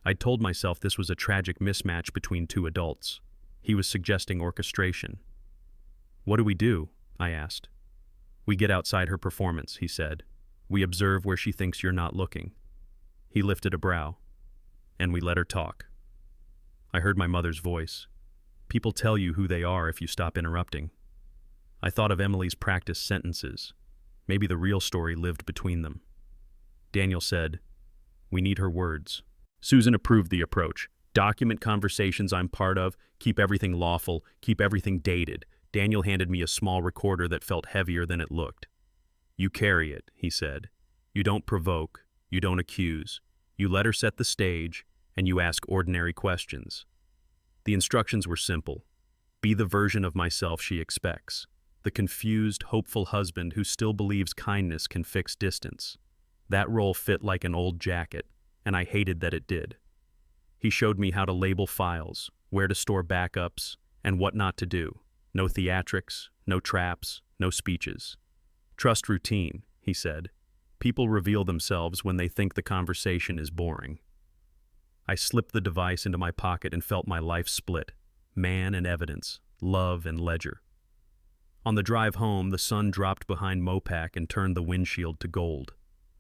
I'd told myself this was a tragic mismatch between two adults. He was suggesting orchestration. What do we do? I asked. We get outside her performance, he said. We observe where she thinks you're not looking. He lifted a brow. And we let her talk. I heard my mother's voice. People tell you who they are if you stop interrupting. I thought of Emily's practiced sentences. Maybe the real story lived between them. Daniel said, "We need her words." Susan approved the approach. Document conversations I'm part of, keep everything lawful, keep everything dated. Daniel handed me a small recorder that felt heavier than it looked. You carry it, he said. You don't provoke, you don't accuse. You let her set the stage, and you ask ordinary questions. The instructions were simple. Be the version of myself she expects. The confused, hopeful husband who still believes kindness can fix distance. That role fit like an old jacket, and I hated that it did. He showed me how to label files, where to store backups, and what not to do. No theatrics, no traps, no speeches. Trust routine, he said. People reveal themselves when they think the conversation is boring. I slipped the device into my pocket and felt my life split. Man and evidence, love and ledger. On the drive home, the sun dropped behind Mopac and turned the windshield to gold.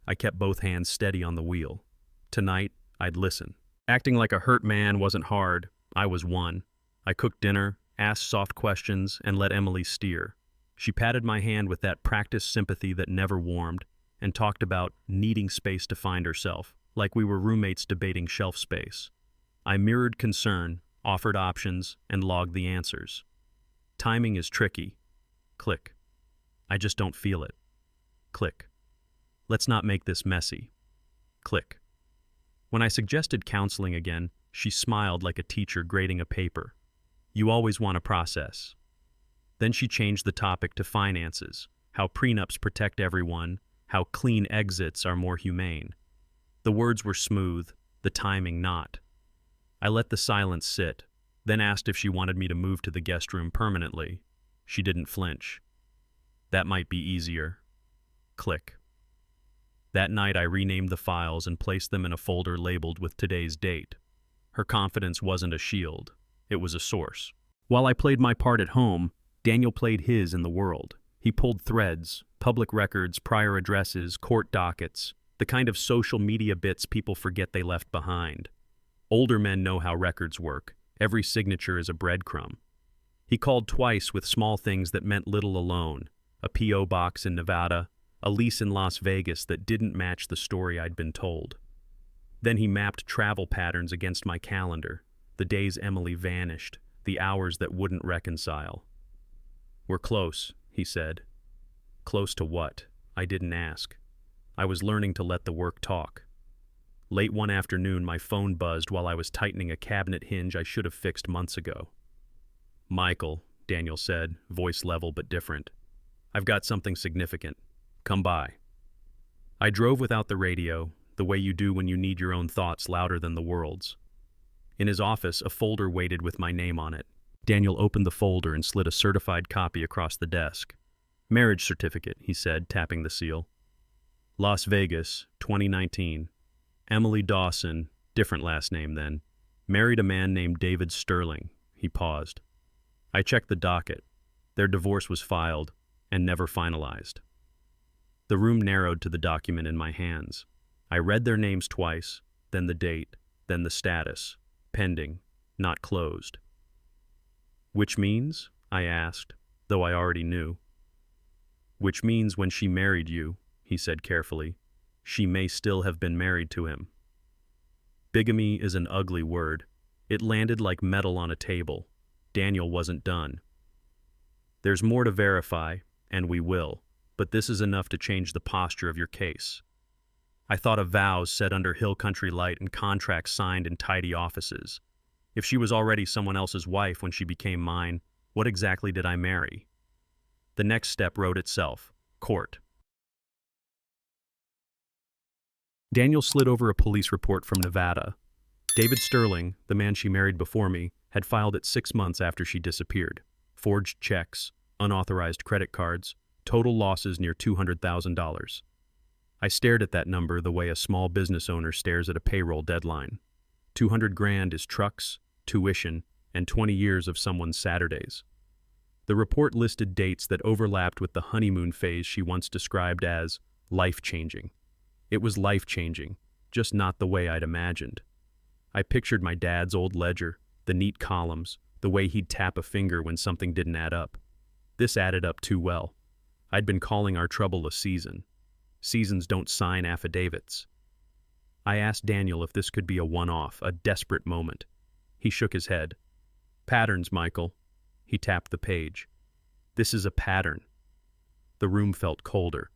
I kept both hands steady on the wheel. Tonight, I'd listen. Acting like a hurt man wasn't hard. I was one. I cooked dinner, asked soft questions, and let Emily steer. She patted my hand with that practiced sympathy that never warmed, and talked about needing space to find herself, like we were roommates debating shelf space. I mirrored concern, offered options, and logged the answers. Timing is tricky. Click. I just don't feel it. Click. Let's not make this messy. Click. When I suggested counseling again, she smiled like a teacher grading a paper. You always want to process. Then she changed the topic to finances, how prenups protect everyone, how clean exits are more humane. The words were smooth, the timing not. I let the silence sit, then asked if she wanted me to move to the guest room permanently. She didn't flinch. That might be easier. Click. That night I renamed the files and placed them in a folder labeled with today's date. Her confidence wasn't a shield, it was a source. While I played my part at home, Daniel played his in the world. He pulled threads, public records, prior addresses, court dockets, the kind of social media bits people forget they left behind. Older men know how records work. Every signature is a breadcrumb. He called twice with small things that meant little alone. A P.O. box in Nevada, a lease in Las Vegas that didn't match the story I'd been told. Then he mapped travel patterns against my calendar, the days Emily vanished, the hours that wouldn't reconcile. We're close, he said. Close to what? I didn't ask. I was learning to let the work talk. Late one afternoon, my phone buzzed while I was tightening a cabinet hinge I should have fixed months ago. Michael, Daniel said, voice level but different. I've got something significant. Come by. I drove without the radio, the way you do when you need your own thoughts louder than the world's. In his office, a folder waited with my name on it. Daniel opened the folder and slid a certified copy across the desk. Marriage certificate, he said, tapping the seal. Las Vegas, 2019. Emily Dawson, different last name then, married a man named David Sterling. He paused. I checked the docket. Their divorce was filed and never finalized. The room narrowed to the document in my hands. I read their names twice, then the date, then the status, pending, not closed. Which means? I asked, though I already knew. Which means when she married you, he said carefully, she may still have been married to him. Bigamy is an ugly word. It landed like metal on a table. Daniel wasn't done. There's more to verify, and we will, but this is enough to change the posture of your case. I thought of vows set under hill country light and contracts signed in tidy offices. If she was already someone else's wife when she became mine, what exactly did I marry? The next step wrote itself: court. Daniel slid over a police report from Nevada. David Sterling, the man she married before me, had filed it 6 months after she disappeared. Forged checks, unauthorized credit cards, total losses near $200,000. I stared at that number the way a small business owner stares at a payroll deadline. 200 grand is trucks, tuition, and 20 years of someone's Saturdays. The report listed dates that overlapped with the honeymoon phase she once described as life-changing. It was life-changing, just not the way I'd imagined. I pictured my dad's old ledger, the neat columns, the way he'd tap a finger when something didn't add up. This added up too well. I'd been calling our trouble a season. Seasons don't sign affidavits. I asked Daniel if this could be a one-off, a desperate moment. He shook his head. Patterns, Michael. He tapped the page. This is a pattern. The room felt colder.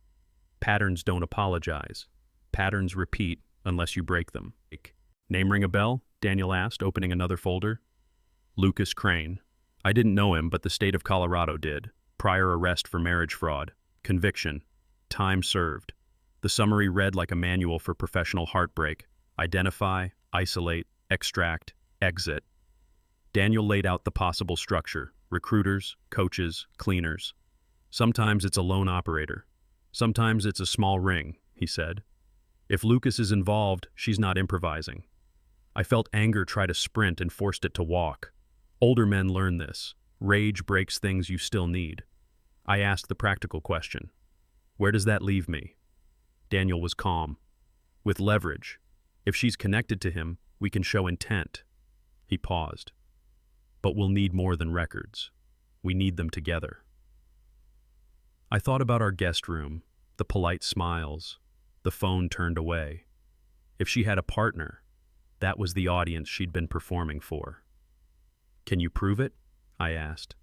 Patterns don't apologize. Patterns repeat unless you break them. Name ring a bell? Daniel asked, opening another folder. Lucas Crane. I didn't know him, but the state of Colorado did. Prior arrest for marriage fraud. Conviction. Time served. The summary read like a manual for professional heartbreak. Identify, isolate, extract, exit. Daniel laid out the possible structure: recruiters, coaches, cleaners. Sometimes it's a lone operator. Sometimes it's a small ring, he said. If Lucas is involved, she's not improvising. I felt anger try to sprint and forced it to walk. Older men learn this. Rage breaks things you still need. I asked the practical question. Where does that leave me? Daniel was calm. With leverage. If she's connected to him, we can show intent. He paused. But we'll need more than records. We need them together. I thought about our guest room, the polite smiles, the phone turned away. If she had a partner, that was the audience she'd been performing for. Can you prove it? I asked.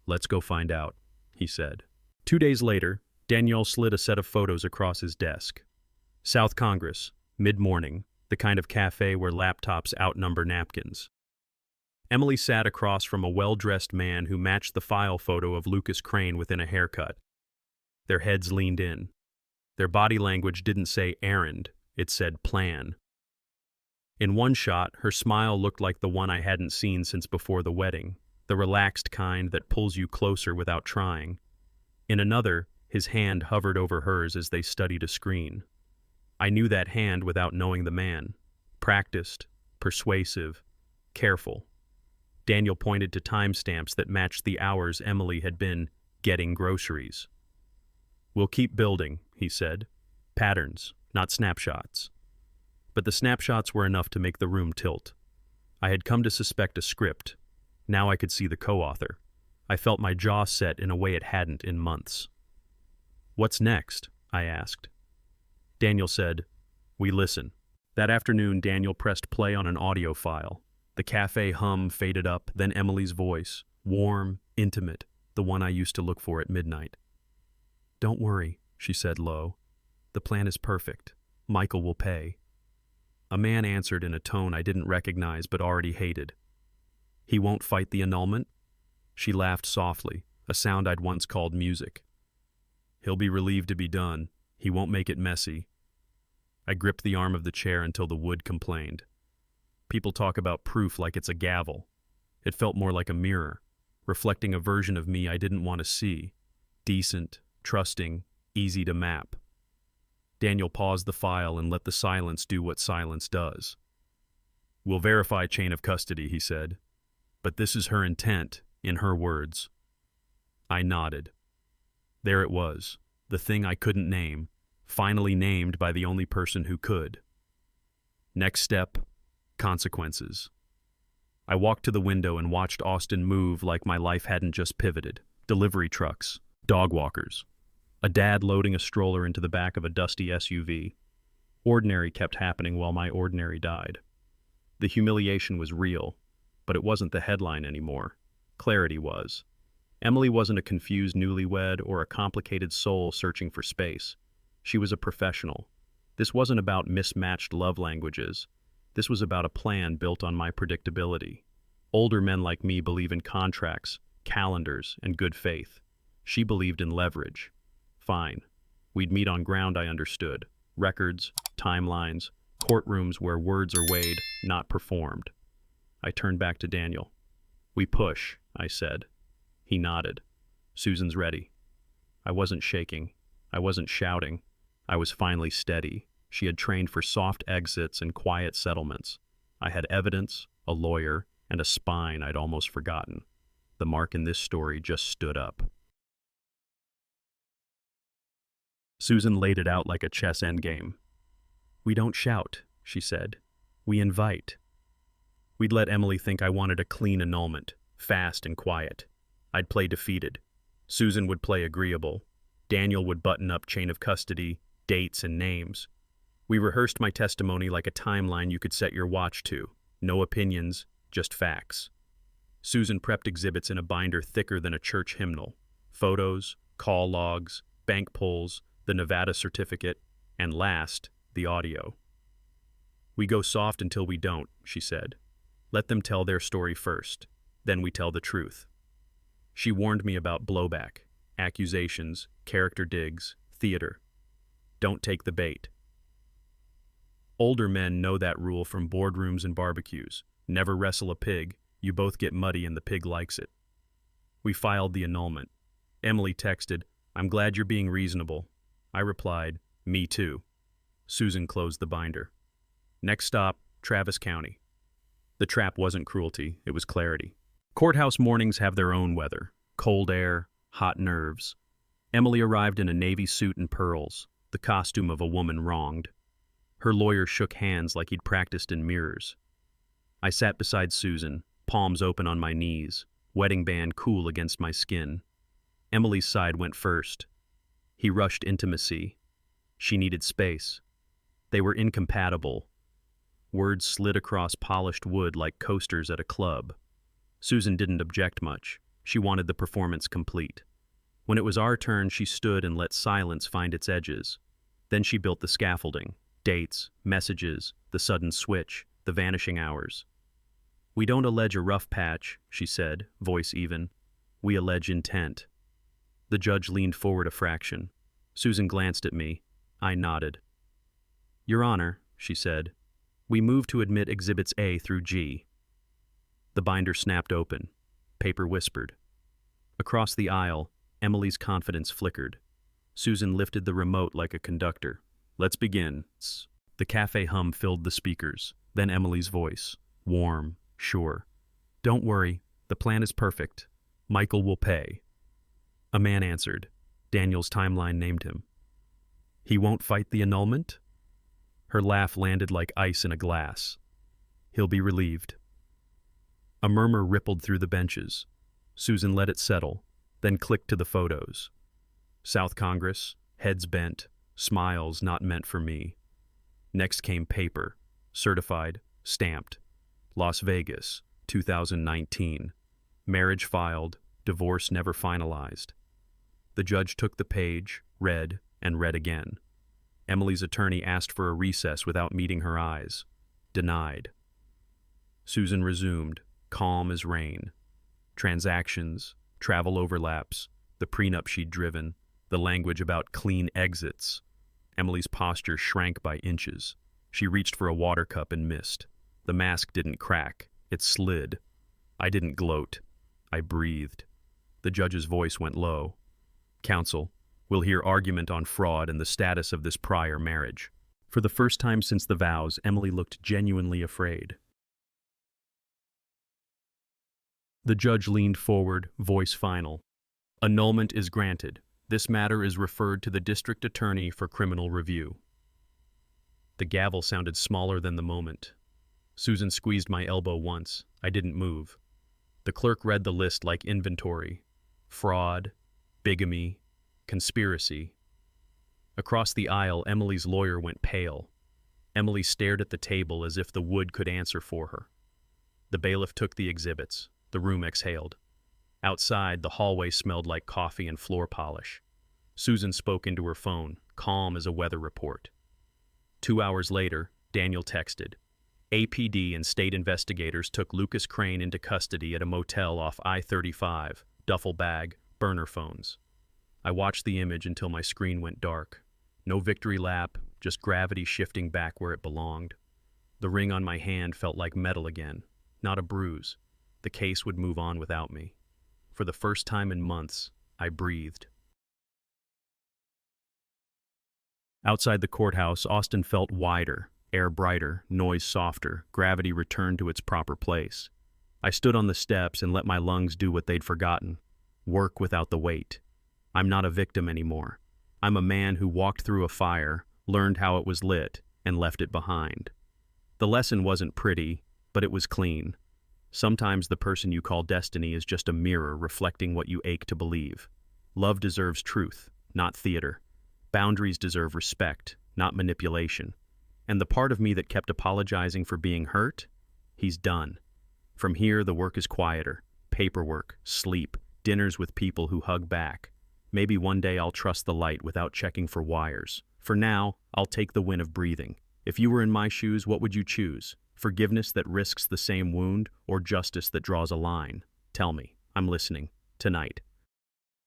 Let's go find out, he said. 2 days later, Daniel slid a set of photos across his desk. South Congress, mid-morning, the kind of cafe where laptops outnumber napkins. Emily sat across from a well-dressed man who matched the file photo of Lucas Crane within a haircut. Their heads leaned in. Their body language didn't say errand, it said plan. In one shot, her smile looked like the one I hadn't seen since before the wedding, the relaxed kind that pulls you closer without trying. In another, his hand hovered over hers as they studied a screen. I knew that hand without knowing the man. Practiced, persuasive, careful. Daniel pointed to timestamps that matched the hours Emily had been getting groceries. We'll keep building, he said. Patterns, not snapshots. But the snapshots were enough to make the room tilt. I had come to suspect a script. Now I could see the co-author. I felt my jaw set in a way it hadn't in months. What's next? I asked. Daniel said, we listen. That afternoon, Daniel pressed play on an audio file. The cafe hum faded up, then Emily's voice, warm, intimate, the one I used to look for at midnight. Don't worry, she said low. The plan is perfect. Michael will pay. A man answered in a tone I didn't recognize but already hated. He won't fight the annulment? She laughed softly, a sound I'd once called music. He'll be relieved to be done. He won't make it messy. I gripped the arm of the chair until the wood complained. People talk about proof like it's a gavel. It felt more like a mirror, reflecting a version of me I didn't want to see. Decent, trusting, easy to map. Daniel paused the file and let the silence do what silence does. We'll verify chain of custody, he said. But this is her intent, in her words. I nodded. There it was, the thing I couldn't name, finally named by the only person who could. Next step, consequences. I walked to the window and watched Austin move like my life hadn't just pivoted. Delivery trucks, dog walkers. A dad loading a stroller into the back of a dusty SUV. Ordinary kept happening while my ordinary died. The humiliation was real, but it wasn't the headline anymore. Clarity was. Emily wasn't a confused newlywed or a complicated soul searching for space. She was a professional. This wasn't about mismatched love languages. This was about a plan built on my predictability. Older men like me believe in contracts, calendars, and good faith. She believed in leverage. Fine. We'd meet on ground I understood. Records, timelines, courtrooms where words are weighed, not performed. I turned back to Daniel. "We push," I said. He nodded. "Susan's ready." I wasn't shaking. I wasn't shouting. I was finally steady. She had trained for soft exits and quiet settlements. I had evidence, a lawyer, and a spine I'd almost forgotten. The mark in this story just stood up. Susan laid it out like a chess endgame. "We don't shout," she said. "We invite." We'd let Emily think I wanted a clean annulment, fast and quiet. I'd play defeated. Susan would play agreeable. Daniel would button up chain of custody, dates, and names. We rehearsed my testimony like a timeline you could set your watch to. No opinions, just facts. Susan prepped exhibits in a binder thicker than a church hymnal. Photos, call logs, bank pulls, the Nevada certificate, and last, the audio. "We go soft until we don't," she said. "Let them tell their story first. Then we tell the truth." She warned me about blowback, accusations, character digs, theater. Don't take the bait. Older men know that rule from boardrooms and barbecues. Never wrestle a pig. You both get muddy and the pig likes it. We filed the annulment. Emily texted, "I'm glad you're being reasonable." I replied, "Me too." Susan closed the binder. Next stop, Travis County. The trap wasn't cruelty, it was clarity. Courthouse mornings have their own weather. Cold air, hot nerves. Emily arrived in a navy suit and pearls, the costume of a woman wronged. Her lawyer shook hands like he'd practiced in mirrors. I sat beside Susan, palms open on my knees, wedding band cool against my skin. Emily's side went first. He rushed intimacy. She needed space. They were incompatible. Words slid across polished wood like coasters at a club. Susan didn't object much. She wanted the performance complete. When it was our turn, she stood and let silence find its edges. Then she built the scaffolding. Dates, messages, the sudden switch, the vanishing hours. "We don't allege a rough patch," she said, voice even. "We allege intent." The judge leaned forward a fraction. Susan glanced at me. I nodded. "Your Honor," she said, "we move to admit Exhibits A through G." The binder snapped open. Paper whispered. Across the aisle, Emily's confidence flickered. Susan lifted the remote like a conductor. "Let's begin." The cafe hum filled the speakers. Then Emily's voice, warm, sure. "Don't worry, the plan is perfect. Michael will pay." A man answered. Daniel's timeline named him. "He won't fight the annulment?" Her laugh landed like ice in a glass. "He'll be relieved." A murmur rippled through the benches. Susan let it settle, then clicked to the photos. South Congress, heads bent, smiles not meant for me. Next came paper, certified, stamped. Las Vegas, 2019. Marriage filed, divorce never finalized. The judge took the page, read, and read again. Emily's attorney asked for a recess without meeting her eyes. Denied. Susan resumed, calm as rain. Transactions, travel overlaps, the prenup she'd driven, the language about clean exits. Emily's posture shrank by inches. She reached for a water cup and missed. The mask didn't crack. It slid. I didn't gloat. I breathed. The judge's voice went low. "Counsel, we'll hear argument on fraud and the status of this prior marriage." For the first time since the vows, Emily looked genuinely afraid. The judge leaned forward, voice final. "Annulment is granted. This matter is referred to the district attorney for criminal review." The gavel sounded smaller than the moment. Susan squeezed my elbow once. I didn't move. The clerk read the list like inventory. Fraud, bigamy, conspiracy. Across the aisle, Emily's lawyer went pale. Emily stared at the table as if the wood could answer for her. The bailiff took the exhibits. The room exhaled. Outside, the hallway smelled like coffee and floor polish. Susan spoke into her phone, calm as a weather report. 2 hours later, Daniel texted. APD and state investigators took Lucas Crane into custody at a motel off I-35, duffel bag, burner phones. I watched the image until my screen went dark. No victory lap, just gravity shifting back where it belonged. The ring on my hand felt like metal again, not a bruise. The case would move on without me. For the first time in months, I breathed. Outside the courthouse, Austin felt wider, air brighter, noise softer, gravity returned to its proper place. I stood on the steps and let my lungs do what they'd forgotten. Work without the weight. I'm not a victim anymore. I'm a man who walked through a fire, learned how it was lit, and left it behind. The lesson wasn't pretty, but it was clean. Sometimes the person you call destiny is just a mirror reflecting what you ache to believe. Love deserves truth, not theater. Boundaries deserve respect, not manipulation. And the part of me that kept apologizing for being hurt, he's done. From here, the work is quieter. Paperwork, sleep, dinners with people who hug back. Maybe one day I'll trust the light without checking for wires. For now, I'll take the win of breathing. If you were in my shoes, what would you choose? Forgiveness that risks the same wound, or justice that draws a line? Tell me. I'm listening. Tonight.